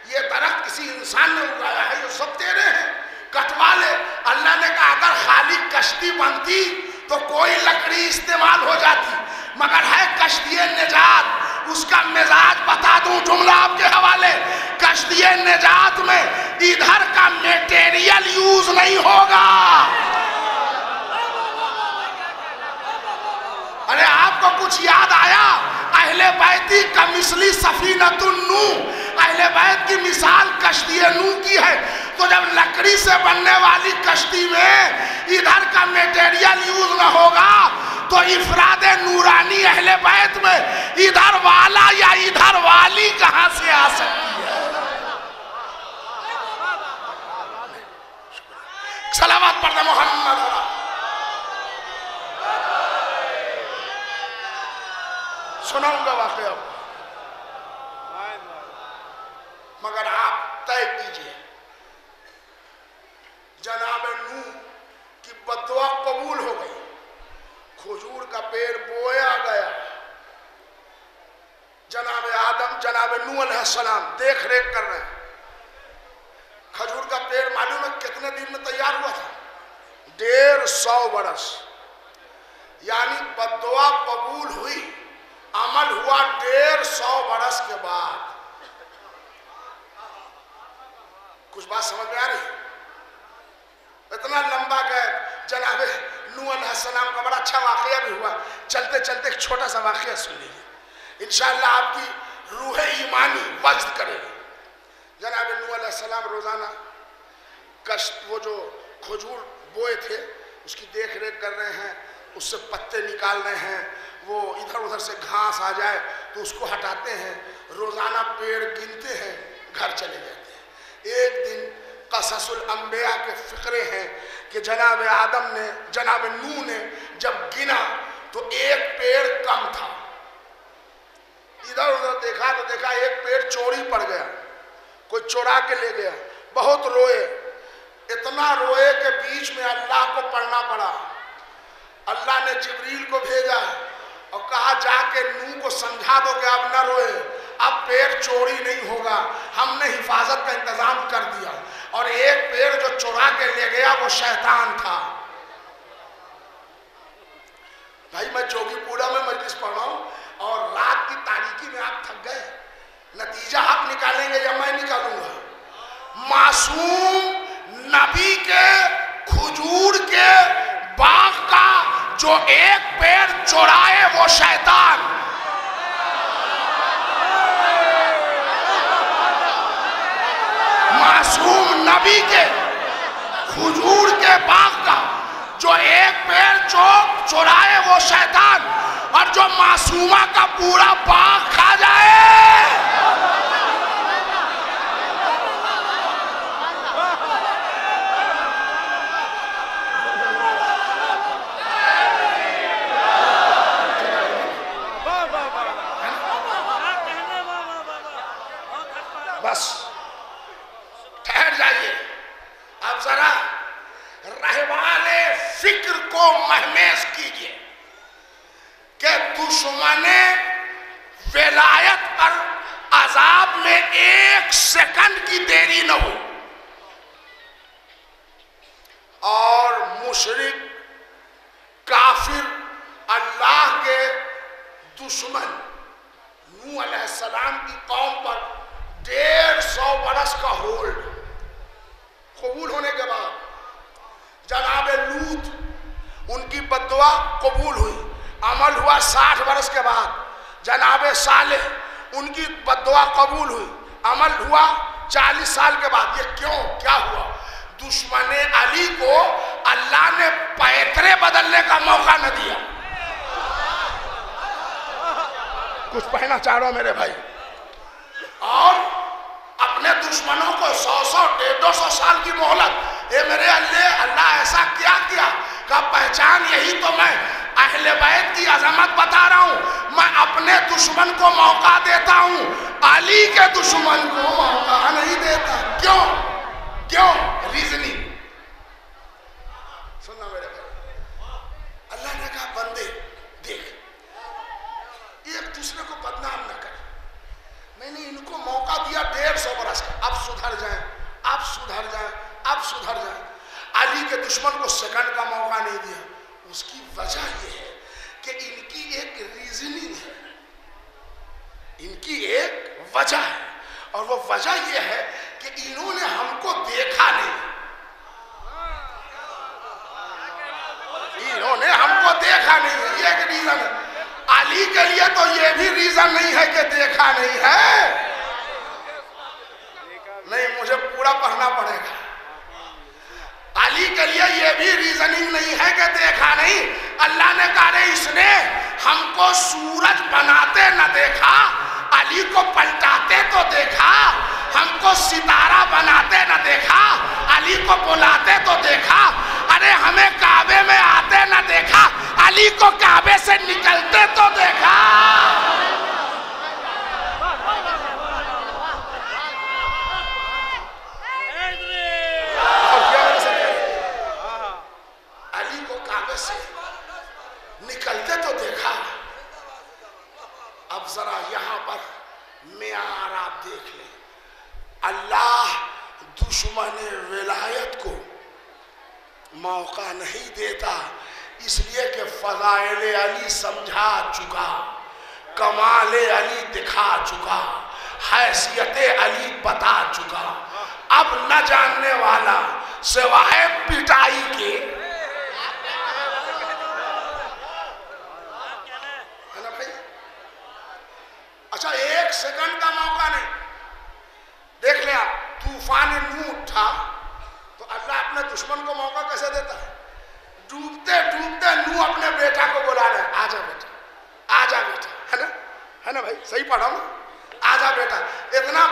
یہ درخت کسی انسان نے اگایا ہے، یہ سب تیرے ہیں، کٹوا لے. اللہ نے کہا اگر خالی کشتی بنتی تو کوئی لکڑی استعمال ہو جاتی، مگر ہے کشتی نجات. اس کا مزاج بتا دوں جملہ آپ کے حوالے. کشتی نجات میں ادھر کا میٹیریل یوز نہیں ہوگا. ارے آپ کو کچھ یاد آیا؟ اہل بیتی کا مثلی سفینۃ النوح، اہل بیت کی مثال کشتی نوح کی ہے. تو جب لکڑی سے بننے والی کشتی میں ادھر کا میٹیریل یوز نہ ہوگا تو افراد نورانی اہل بیت میں ادھر والا یا ادھر والی کہاں سے آ سکتی ہے؟ صلوات پڑھنا محمد. سناؤں گا واقعہ مگر آپ طے کیجئے. جناب نوح کی بددعا قبول ہو گئی، کھجور کا پیڑ بویا گیا. جناب آدم جناب نوح علیہ السلام دیکھ ریکھ کر رہے ہیں. کھجور کا پیڑ معلوم ہے کتنے دن میں تیار ہوا تھا؟ 150 برس. یعنی بددعا قبول ہوئی، عمل ہوا 150 برس کے بعد. کچھ بات سمجھ میں آ رہی؟ اتنا لمبا گیپ. جناب نوح علیہ السلام کا بڑا اچھا واقعہ بھی ہوا. چلتے چلتے ایک چھوٹا سا واقعہ سن لیجیے، انشاءاللہ آپ کی روح ایمانی وجد کرے گی. جناب نوح علیہ السلام روزانہ وہ جو کھجور بوئے تھے اس کی دیکھ ریکھ کر رہے ہیں، اس سے پتے نکال رہے ہیں، وہ ادھر ادھر سے گھاس آ جائے تو اس کو ہٹاتے ہیں. روزانہ پیڑ گنتے ہیں، گھر چلے جاتے ہیں. ایک دن قصص الانبیاء کے فقرے ہیں کہ جناب آدم نے جناب نوح نے جب گنا تو ایک پیڑ کم تھا. ادھر ادھر دیکھا تو دیکھا ایک پیڑ چوری پڑ گیا، کوئی چورا کے لے گیا. بہت روئے، اتنا روئے کہ بیچ میں اللہ کو پڑھنا پڑا. اللہ نے جبریل کو بھیجا اور کہا جا کے نوح کو سمجھا دو کہ اب نہ روئے، اب پیڑ چوری نہیں ہوگا، ہم نے حفاظت کا انتظام کر دیا. اور ایک پیڑ جو چورا کے لے گیا وہ شیطان تھا. بھائی میں جوگی پورا میں مجلس پڑھ رہا ہوں اور رات کی تاریکی میں آپ تھک گئے. نتیجہ آپ نکالیں گے یا میں نکالوں گا؟ معصوم نبی کے کھجور کے باغ کا جو ایک پیڑ چورائے وہ شیطان. معصوم نبی کے کھجور کے باغ کا جو ایک پیڑ چورائے وہ شیطان، اور جو معصومہ کا پورا باغ کھا جائے بس ٹھہر جائیے. اب ذرا رہوان فکر کو مہمیز کیجئے کہ دشمن ولایت پر عذاب میں 1 سیکنڈ کی دیری نہ ہو. اور مشرک کافر اللہ کے دشمن نوح علیہ السلام کی قوم پر 150 برس کا ہولڈ قبول ہونے کے بعد جناب لوط ان کی بددعا قبول ہوئی، عمل ہوا 60 برس کے بعد. جناب صالح ان کی بددعا قبول ہوئی، عمل ہوا 40 سال کے بعد. یہ کیوں؟ کیا ہوا؟ دشمن علی کو اللہ نے پیترے بدلنے کا موقع نہ دیا. کچھ پڑھنا چاہ رہا ہوں میرے بھائی. اور اپنے دشمنوں کو 100-150 سال کی مہلت. اے میرے اللہ ایسا کیا کہ پہچان یہی تو میں اہل بیت کی عظمت بتا رہا ہوں، میں اپنے دشمن کو موقع دیتا ہوں، علی کے دشمن کو موقع نہیں دیتا۔ کیوں؟ کیوں؟ ریزننگ سننا میرے بھائی، اللہ نے کہا بندے دیکھ، ایک دوسرے کو بدنام نہ کر، میں نے ان کو موقع دیا 150 برس کا، اب سدھر جائیں، اب سدھر جائیں، اب سدھر جائیں۔ علی کے دشمن کو سیکنڈ کا موقع نہیں دیا۔ اس کی وجہ یہ ہے کہ ان کی ایک ریزننگ ہے، ان کی ایک وجہ ہے، اور وہ وجہ یہ ہے کہ انہوں نے ہم کو دیکھا نہیں، انہوں نے ہم کو دیکھا نہیں، یہ ایک ریزن ہے۔ علی کے لیے تو یہ بھی ریزن نہیں ہے کہ دیکھا نہیں ہے، نہیں مجھے پورا پڑھنا پڑے گا۔ علی کے لیے یہ بھی ریزننگ نہیں ہے کہ دیکھا نہیں، اللہ نے کہا اس نے ہم کو سورج بناتے نہ دیکھا، علی کو پلٹاتے تو دیکھا، ہم کو ستارہ بناتے نہ دیکھا، علی کو بلاتے تو دیکھا، ارے ہمیں کعبے میں آتے نہ دیکھا، علی کو کعبے سے نکلتے تو دیکھا۔ علی کو کعبے سے نکلتے تو دیکھا۔ اب ذرا یہاں پر معیار آپ دیکھ لیں، اللہ دشمن ولایت کو موقع نہیں دیتا، اس لیے کہ فضائل علی سمجھا چکا، کمال علی دکھا چکا، حیثیت علی بتا چکا۔ اب نہ جاننے والا سوائے پٹائی کے، اچھا ایک سیکنڈ کا موقع نہیں، دیکھ لیا طوفان نوح اٹھا تو اللہ اپنے دشمن کو موقع کیسے دیتا ہے؟ ڈوبتے ڈوبتے نوح اپنے بیٹا کو بلا رہا ہے، آجا بیٹا، آجا بیٹا، ہے نا بھائی، صحیح پڑھا ہوں، آجا بیٹا۔ اتنا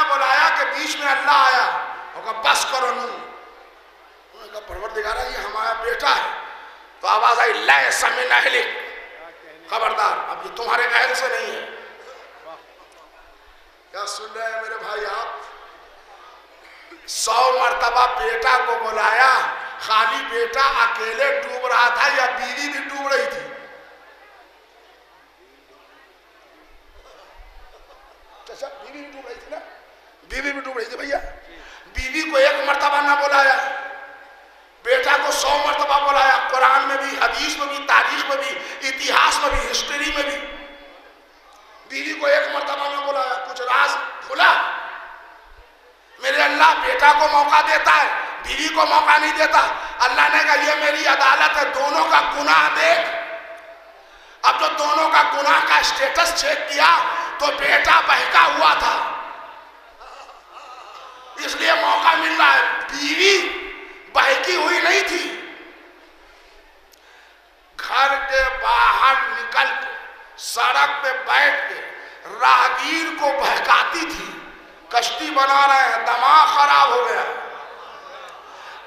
بلایا کہ بیچ میں اللہ آیا اور کہا بس کرو نوح، انہوں نے کہا پروردگارہ یہ ہمارا بیٹا ہے، تو آواز آئی لیس من اہلک، خبردار اب یہ تمہارے اہل سے نہیں ہے۔ کیا سن رہے ہیں میرے بھائی آپ؟ 100 مرتبہ بیٹا کو بلایا، خالی بیٹا اکیلے ڈوب رہا تھا یا بیوی بھی ڈوب رہی تھی؟ بیوی بھی ڈوب رہی تھی نا، بیوی بھی ڈوب رہی تھی بھیا۔ بیوی کو 1 مرتبہ نہ بلایا، بیٹا کو 100 مرتبہ بلایا، قرآن میں بھی، حدیث میں بھی، تاریخ میں بھی، اتہاس میں بھی، ہسٹری میں بھی۔ بیوی کو 1 مرتبہ نہ بلایا، کچھ راز کھلا؟ میرے اللہ بیٹا کو موقع دیتا ہے، بیوی کو موقع نہیں دیتا۔ اللہ نے کہا یہ میری عدالت ہے، دونوں کا گناہ دیکھ۔ اب جو دونوں کا گناہ کا اسٹیٹس چیک کیا تو بیٹا بہکا ہوا تھا، اس لیے موقع مل رہا ہے، بیوی بہکی ہوئی نہیں تھی۔ گھر کے باہر نکل کے سڑک پہ بیٹھ کے راہگیر کو بہکاتی تھی، کشتی بنا رہے ہیں، دماغ خراب ہو گیا۔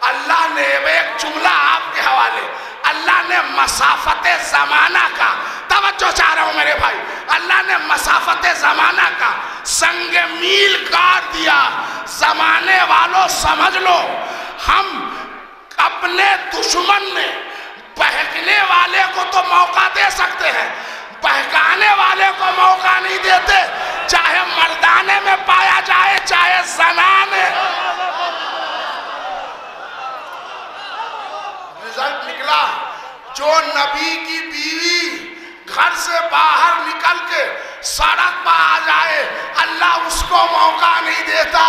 اللہ نے ایک جملہ آپ کے حوالے، اللہ نے مسافت زمانہ کا، توجہ چاہ رہا ہوں میرے بھائی، اللہ نے مسافت زمانہ کا سنگ میل کاٹ دیا۔ زمانے والوں سمجھ لو، ہم اپنے دشمن میں بہکنے والے کو تو موقع دے سکتے ہیں، بہکانے والے کو موقع نہیں دیتے، چاہے مردانے میں پایا جائے چاہے زنانے۔ رزلٹ نکلا، جو نبی کی بیوی گھر سے باہر نکل کے سڑک پر آ جائے اللہ اس کو موقع نہیں دیتا،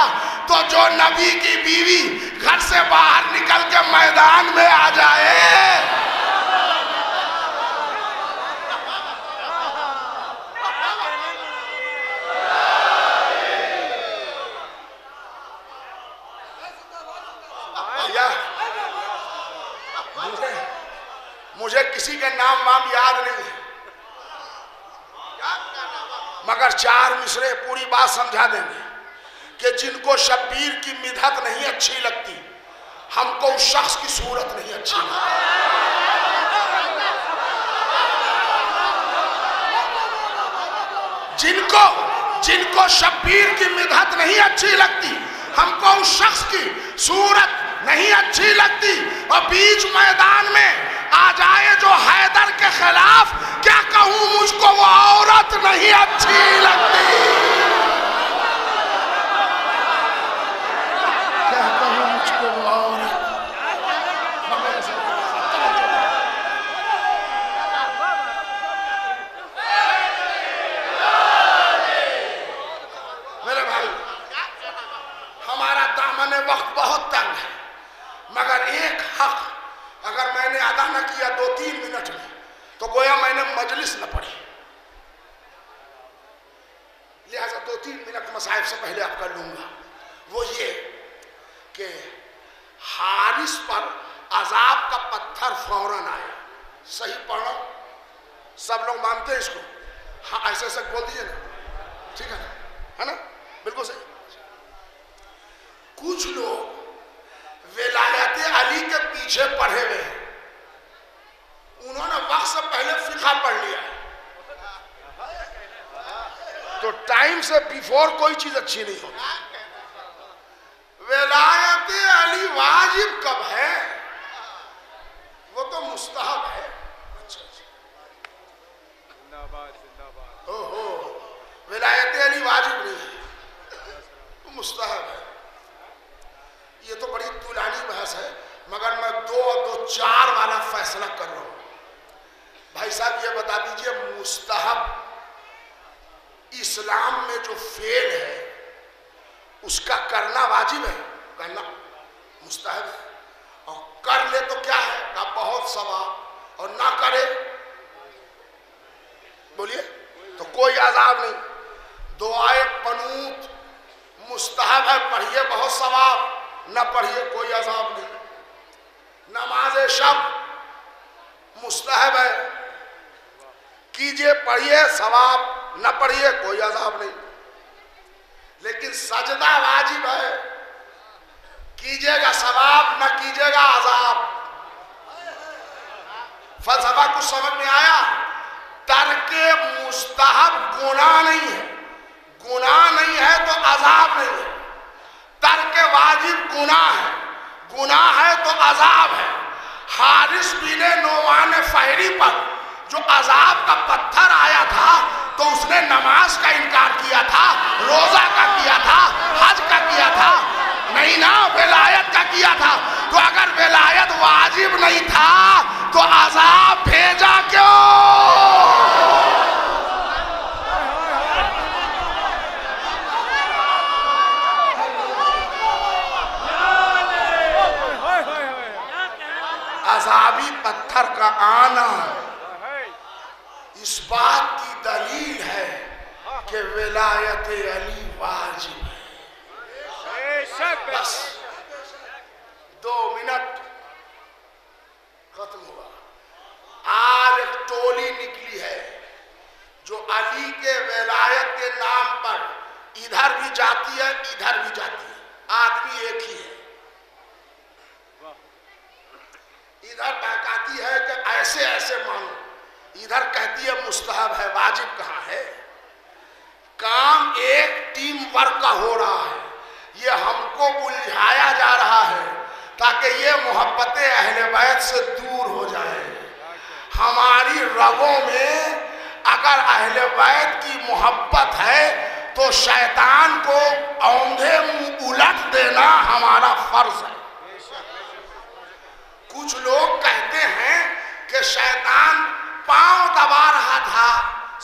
تو جو نبی کی بیوی گھر سے باہر نکل کے میدان میں آ جائے مجھے کسی کے نام وام یاد نہیں ہے، مگر 4 مصرے پوری بات سمجھا دیں گے کہ جن کو شبیر کی مدحت نہیں اچھی لگتی، ہم کو اس شخص کی صورت نہیں اچھی لگتی۔ جن کو شبیر کی مدحت نہیں اچھی لگتی، ہم کو اس شخص کی صورت نہیں اچھی لگتی، اور بیچ میدان میں آ جائے جو حیدر کے خلاف، کیا کہوں مجھ کو وہ عورت نہیں اچھی لگتی، کیا کہوں مجھ کو وہ عورت. میرے بھائی، ہمارا دامن وقت بہت تنگ ہے، مگر ایک حق اگر میں نے ادا نہ کیا 2-3 منٹ میں تو گویا میں نے مجلس نہ پڑھی. لہذا 2-3 منٹ مصائب سے پہلے آپ کر لوں گا. وہ یہ کہ حارث پر عذاب کا پتھر فوراً آیا. صحیح پڑھو، سب لوگ مانتے ہیں اس کو؟ ہاں ایسے ایسے بول دیجئے نا، ٹھیک ہے نا؟ بالکل صحیح. کچھ لوگ ولایت علی کے پیچھے پڑھے ہوئے ہیں، انہوں نے وقت سے پہلے فقہ پڑھ لیا، تو ٹائم سے بیفور کوئی چیز اچھی نہیں ہوتی. ولایت علی واجب کب ہے؟ وہ تو مستحب ہے. ولایت علی واجب نہیں ہے، وہ مستحب ہے. یہ تو بڑی طولانی بحث ہے، مگر میں 2-4 والا فیصلہ کر رہا ہوں. بھائی صاحب یہ بتا دیجئے، مستحب اسلام میں جو فعل ہے اس کا کرنا واجب ہے؟ کرنا مستحب ہے. اور کر لے تو کیا ہے؟ کہ بہت ثواب، اور نہ کرے بولیے تو کوئی عذاب نہیں. دعائے قنوت مستحب ہے، پڑھیے بہت ثواب، نہ پڑھیے کوئی عذاب نہیں. نماز شب مستحب ہے، کیجئے پڑھیے ثواب، نہ پڑھیے کوئی عذاب نہیں. لیکن سجدہ واجب ہے، کیجئے گا ثواب، نہ کیجئے گا عذاب. فلسفہ کچھ سمجھ میں آیا؟ ترک مستحب گناہ نہیں ہے، گناہ نہیں ہے تو عذاب نہیں ہے. ترک واجب گناہ ہے، گناہ ہے تو عذاب ہے. حارث بن نعمان فہری پر جو عذاب کا پتھر آیا تھا تو اس نے نماز کا انکار کیا تھا، روزہ کا کیا تھا، حج کا کیا تھا، نہیں نا، ولایت کا کیا تھا. تو اگر ولایت واجب نہیں تھا تو عذاب بھیجا کیوں؟ عذابی پتھر کا آنا اس بات کی دلیل ہے کہ ولایت علی واجب ہے. بس 2 منٹ ختم ہوا. آج ایک ٹولی نکلی ہے جو علی کے ولایت کے نام پر ادھر بھی جاتی ہے ادھر بھی جاتی ہے. آدمی ایک ہی ہے. ادھر بہکاتی ہے کہ ایسے ایسے مانو، ادھر کہتی ہے مستحب ہے، واجب کہاں ہے. کام ایک ٹیم ورک کا ہو رہا ہے. یہ ہم کو بلجھایا جا رہا ہے تاکہ یہ محبت اہل بیت سے دور ہو جائے. ہماری رگوں میں اگر اہل بیت کی محبت ہے تو شیطان کو اوندھے منہ الٹ دینا ہمارا فرض ہے. کچھ لوگ کہتے ہیں کہ شیطان پاؤں دبا رہا تھا،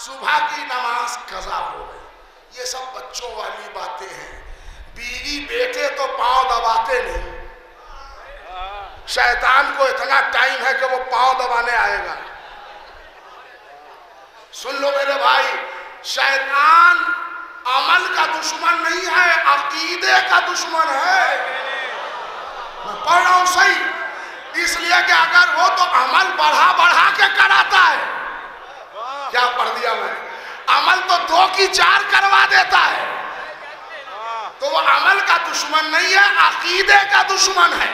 صبح کی نماز قضا ہو گئی. یہ سب بچوں والی باتیں ہیں. بیوی بیٹے تو پاؤں دباتے نہیں. شیطان کو اتنا ٹائم ہے کہ وہ پاؤں دبانے آئے گا. سن لو میرے بھائی، شیطان عمل کا دشمن نہیں ہے، عقیدے کا دشمن ہے. میں پڑھ رہا ہوں صحیح، اس لیے کہ اگر وہ تو عمل بڑھا بڑھا کے کراتا ہے. کیا پڑھ دیا میں؟ عمل تو 2 کی 4 کروا دیتا ہے. تو وہ عمل کا دشمن نہیں ہے، عقیدے کا دشمن ہے.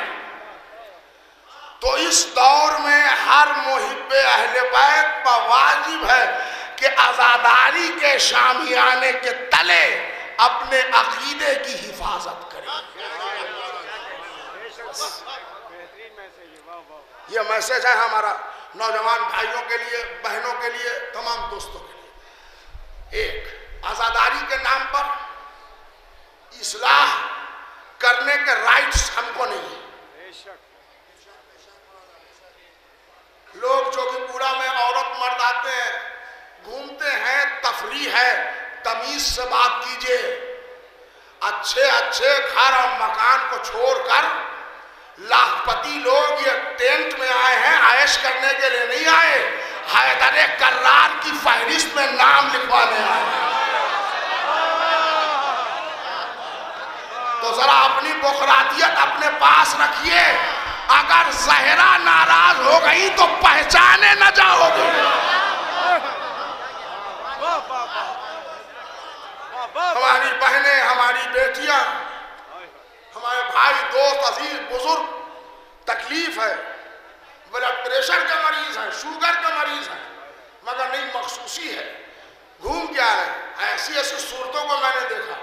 تو اس دور میں ہر محب اہل بیت پر واجب ہے کہ عزاداری کے شامیانے کے تلے اپنے عقیدے کی حفاظت کریں. یہ میسج ہے ہمارا نوجوان بھائیوں کے لیے، بہنوں کے لیے، تمام دوستوں کے لیے. ایک، عزاداری کے نام پر اصلاح کرنے کے رائٹس ہم کو نہیں ہیں. لوگ جو کہ کوڑا میں عورت مرد آتے ہیں، گھومتے ہیں، تفریح ہے، تمیز سے بات کیجئے. اچھے اچھے گھر اور مکان کو چھوڑ کر لاکھ پتی لوگ یہ ٹینٹ میں آئے ہیں، عائش کرنے کے لیے نہیں آئے، حیدر کرار کی فہرست میں نام لکھوانے آئے ہیں. تو ذرا اپنی بخراتیت اپنے پاس رکھیے. اگر زہرا ناراض ہو گئی تو پہچانے نہ جاؤ گے. ہماری بہنیں، ہماری بیٹیاں، ہمارے بھائی، دوست، عزیز، بزرگ، تکلیف ہے، بلڈ پریشر کا مریض ہے، شوگر کا مریض ہے، مگر نہیں مخصوصی ہے. گھوم کیا ہے؟ ایسی ایسی صورتوں کو میں نے دیکھا.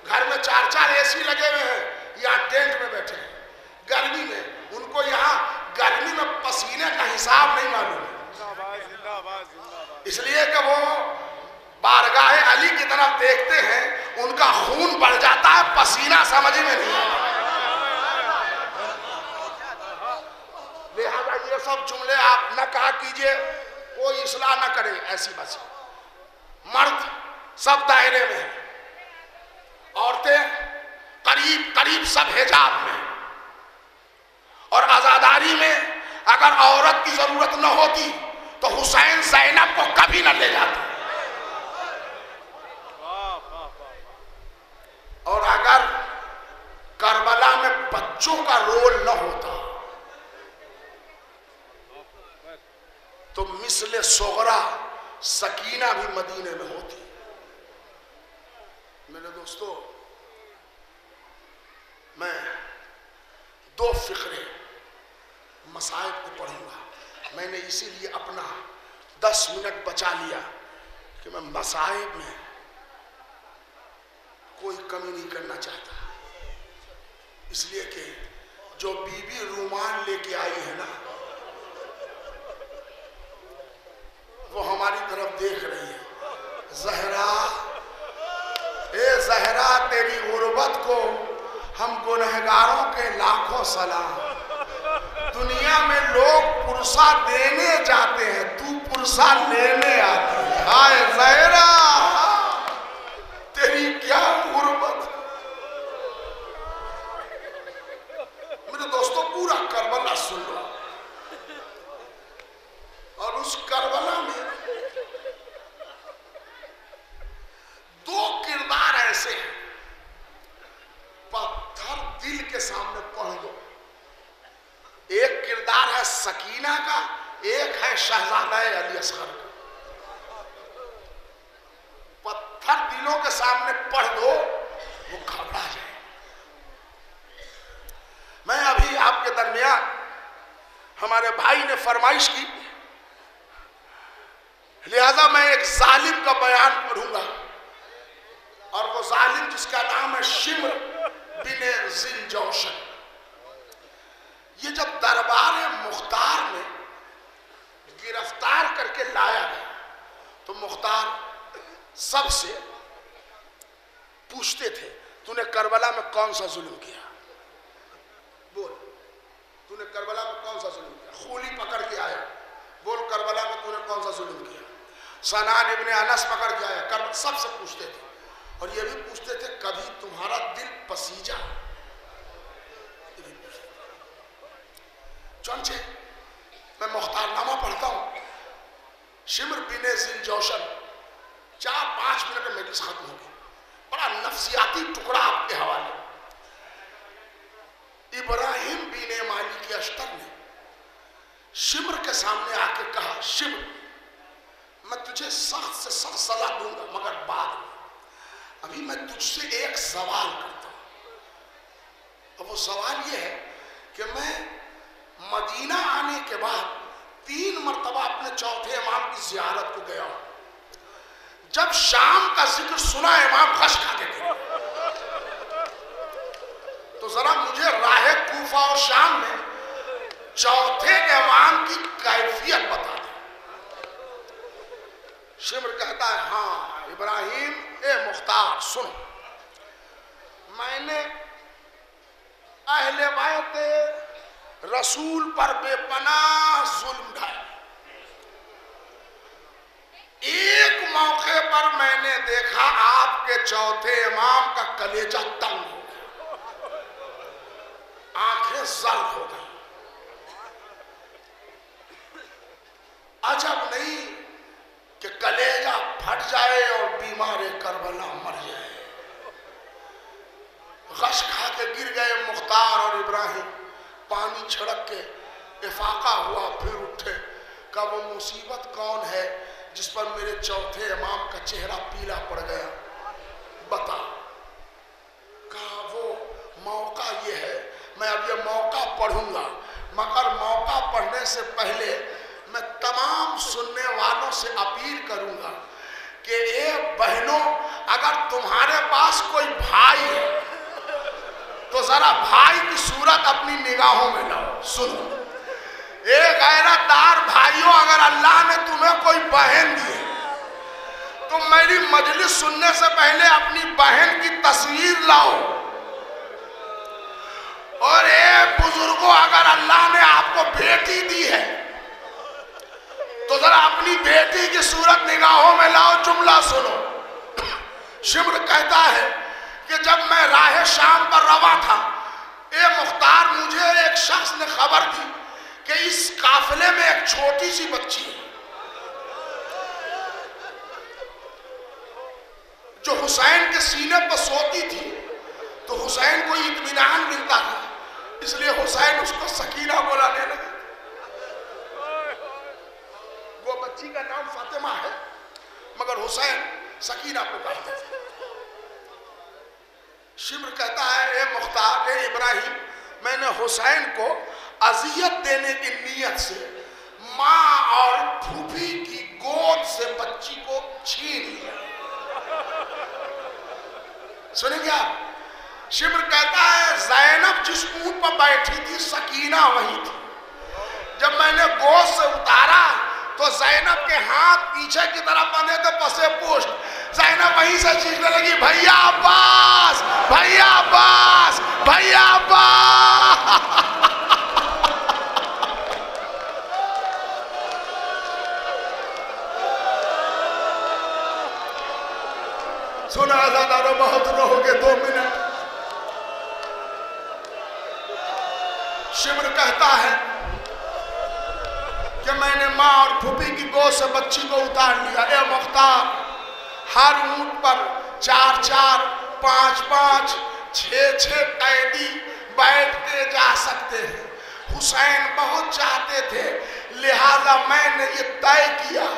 گھر میں 4 اے سی لگے ہوئے ہیں، یہاں ٹینٹ میں بیٹھے ہیں گرمی میں. ان کو یہاں گرمی میں پسینے کا حساب نہیں معلوم ہے، اس لیے کہ وہ بارگاہ علی کی طرف دیکھتے ہیں، ان کا خون بڑھ جاتا ہے، پسینہ سمجھ میں نہیں آتا. لہذا یہ سب جملے آپ نہ کہا کیجئے، کوئی اصلاح نہ کرے ایسی بس. مرد سب دائرے میں ہیں، عورتیں قریب قریب سب حجاب میں. اور عزاداری میں اگر عورت کی ضرورت نہ ہوتی تو حسین زینب کو کبھی نہ لے جاتا. اور اگر کربلا میں بچوں کا رول نہ ہوتا تو مثل صغرا سکینہ بھی مدینے میں ہوتی. میرے دوستو، میں 2 فقرے مصائب کو پڑھوں گا. میں نے اسی لیے اپنا 10 منٹ بچا لیا کہ میں مصائب میں کوئی کمی نہیں کرنا چاہتا. اس لیے کہ جو بی بی رومان لے کے آئی ہے نا، وہ ہماری طرف دیکھ رہی ہے. زہرا، اے زہرا، تیری غربت کو ہم گنہگاروں کے لاکھوں سلام. دنیا میں لوگ پرسہ دینے جاتے ہیں، تو پرسہ لینے آتی ہے. ہائے زہرا، تیری کیا غربت. میرے دوستو، پورا کربلا سن لو. اور اس کربلا میں 2 کردار ایسے ہیں، پتھر دل کے سامنے پڑھ دو. ایک کردار ہے سکینہ کا، ایک ہے شہزادہ علی اصغر کا. پتھر دلوں کے سامنے پڑھ دو، وہ گھبرا جائے. میں ابھی آپ کے درمیان، ہمارے بھائی نے فرمائش کی، لہذا میں ایک ظالم کا بیان پڑھوں گا. اور وہ ظالم جس کا نام ہے شمر بن زنجوشن. یہ جب دربار مختار میں گرفتار کر کے لایا گیا تو مختار سب سے پوچھتے تھے، تو نے کربلا میں کون سا ظلم کیا؟ بول، تو نے کربلا میں کون سا ظلم کیا؟ خولی پکڑ کے آیا، بول کربلا میں تو نے کون سا ظلم کیا؟ سنان ابن انس پکڑ کے آیا. سب سے پوچھتے تھے. اور یہ بھی پوچھتے تھے کبھی تمہارا دل پسیجا؟ چنانچہ میں مختار نامہ پڑھتا ہوں. شمر بن زنجوشن 4-5 منٹ میں مجلس ختم ہوگی. بڑا نفسیاتی ٹکڑا آپ کے حوالے. ابراہیم بن مالک اشتر نے شمر کے سامنے آ کے کہا، شمر، میں تجھے سخت سے سخت سزا دوں گا، مگر بعد میں. ابھی میں تجھ سے ایک سوال کرتا ہوں. اور وہ سوال یہ ہے کہ میں مدینہ آنے کے بعد 3 مرتبہ اپنے چوتھے امام کی زیارت کو گیا ہوں. جب شام کا ذکر سنا امام غش کھا کے گئے. تو ذرا مجھے راہ کوفہ اور شام میں چوتھے امام کی کیفیت بتا دیں. شمر کہتا ہے ہاں ابراہیم اے مختار سن، میں نے اہل بیت رسول پر بے پناہ ظلم ڈھایا. ایک موقع پر میں نے دیکھا آپ کے چوتھے امام کا کلیجہ تنگ ہو گیا، آنکھیں زرد ہو گئی. عجب نہیں کہ کلیجہ پھٹ جائے اور بیمار کربلا مر جائے. غش کھا کے گر گئے مختار اور ابراہیم. پانی چھڑک کے افاقہ ہوا، پھر اٹھے. کہا وہ مصیبت کون ہے جس پر میرے چوتھے امام کا چہرہ پیلا پڑ گیا؟ بتا. کہا وہ موقع یہ ہے، میں اب یہ موقع پڑھوں گا، مگر موقع پڑھنے سے پہلے میں تمام سننے والوں سے اپیل کروں گا کہ اے بہنوں، اگر تمہارے پاس کوئی بھائی ہے تو ذرا بھائی کی صورت اپنی نگاہوں میں لاؤ. سنو اے غیرت دار بھائیوں، اگر اللہ نے تمہیں کوئی بہن دی ہے تو میری مجلس سننے سے پہلے اپنی بہن کی تصویر لاؤ. اور اے بزرگوں، اگر اللہ نے آپ کو بیٹی دی ہے تو ذرا اپنی بیٹی کی صورت نگاہوں میں لاؤ. جملہ سنو. شمر کہتا ہے کہ جب میں راہ شام پر رواں تھا، اے مختار مجھے ایک شخص نے خبر دی کہ اس قافلے میں ایک چھوٹی سی بچی ہے جو حسین کے سینے پر سوتی تھی. تو حسین کو اطمینان ملتا تھا، اس لیے حسین اس کو سکینہ بلانے لگے. وہ بچی کا نام فاطمہ ہے مگر حسین سکینہ پکارتے تھے. شمر کہتا ہے اے مختار، اے ابراہیم، میں نے حسین کو اذیت دینے کی نیت سے ماں اور پھوپھی کی گود سے بچی کو چھین لیا. سنیں گے آپ؟ شمر کہتا ہے زینب جس اونٹ پر بیٹھی تھی سکینہ وہی تھی. جب میں نے گود سے اتارا تو زینب کے ہاتھ پیچھے کی طرف بندھے تھے پسے پشت. زینب وہیں سے چیخنے لگی بھیا عباس، بھیا عباس، بھیا عباس. سنا آزادارو بہت رہو گے 2 منٹ. شمر کہتا ہے کہ میں نے ماں اور پھوپھی کی گود سے بچی کو اتار لیا. اے مختار، ہر اونٹ پر 4-4 5-5 6-6 قیدی بیٹھ کے جا سکتے ہیں. حسین بہت چاہتے تھے، لہذا میں نے یہ طے کیا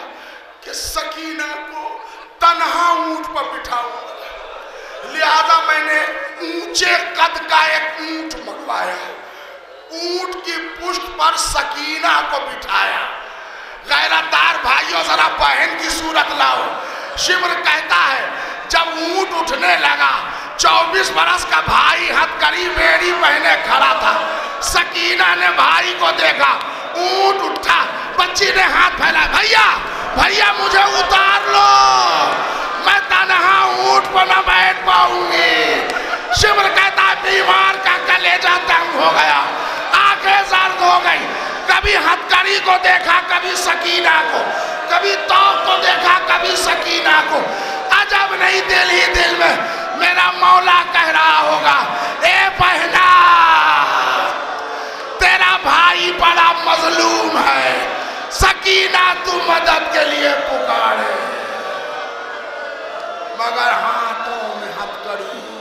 کہ سکینہ کو تنہا اونٹ پر بٹھاؤں. لہذا میں نے اونچے قد کا ایک اونٹ منگوایا، اونٹ کی پشت پر سکینہ کو بٹھایا. غیرت دار بھائیوں ذرا بہن کی صورت لاؤ. شمر کہتا ہے جب اونٹ اٹھنے لگا 24 برس کا بھائی ہتھکڑی بیڑی پہنے کھڑا تھا. سکینہ نے بھائی کو دیکھا، اونٹ اٹھا، بچی نے ہاتھ پھیلا، بھیا بھیا مجھے اتار لو، میں تنہا اونٹ پر نہ بیٹھ پاؤں گی. شمر کہتا ہے بیمار کا کلیجہ تنگ ہو گیا، آنکھیں زرد ہو گئی. کبھی ہتھکڑی کو دیکھا، کبھی سکینہ کو، کبھی توق کو دیکھا، کبھی سکینہ کو. عجب نہیں دل ہی دل میں میرا مولا کہہ رہا ہوگا اے بہنا تیرا بھائی بڑا مظلوم ہے، سکینہ تو مدد کے لیے پکارے مگر ہاتھوں میں ہتھکڑی.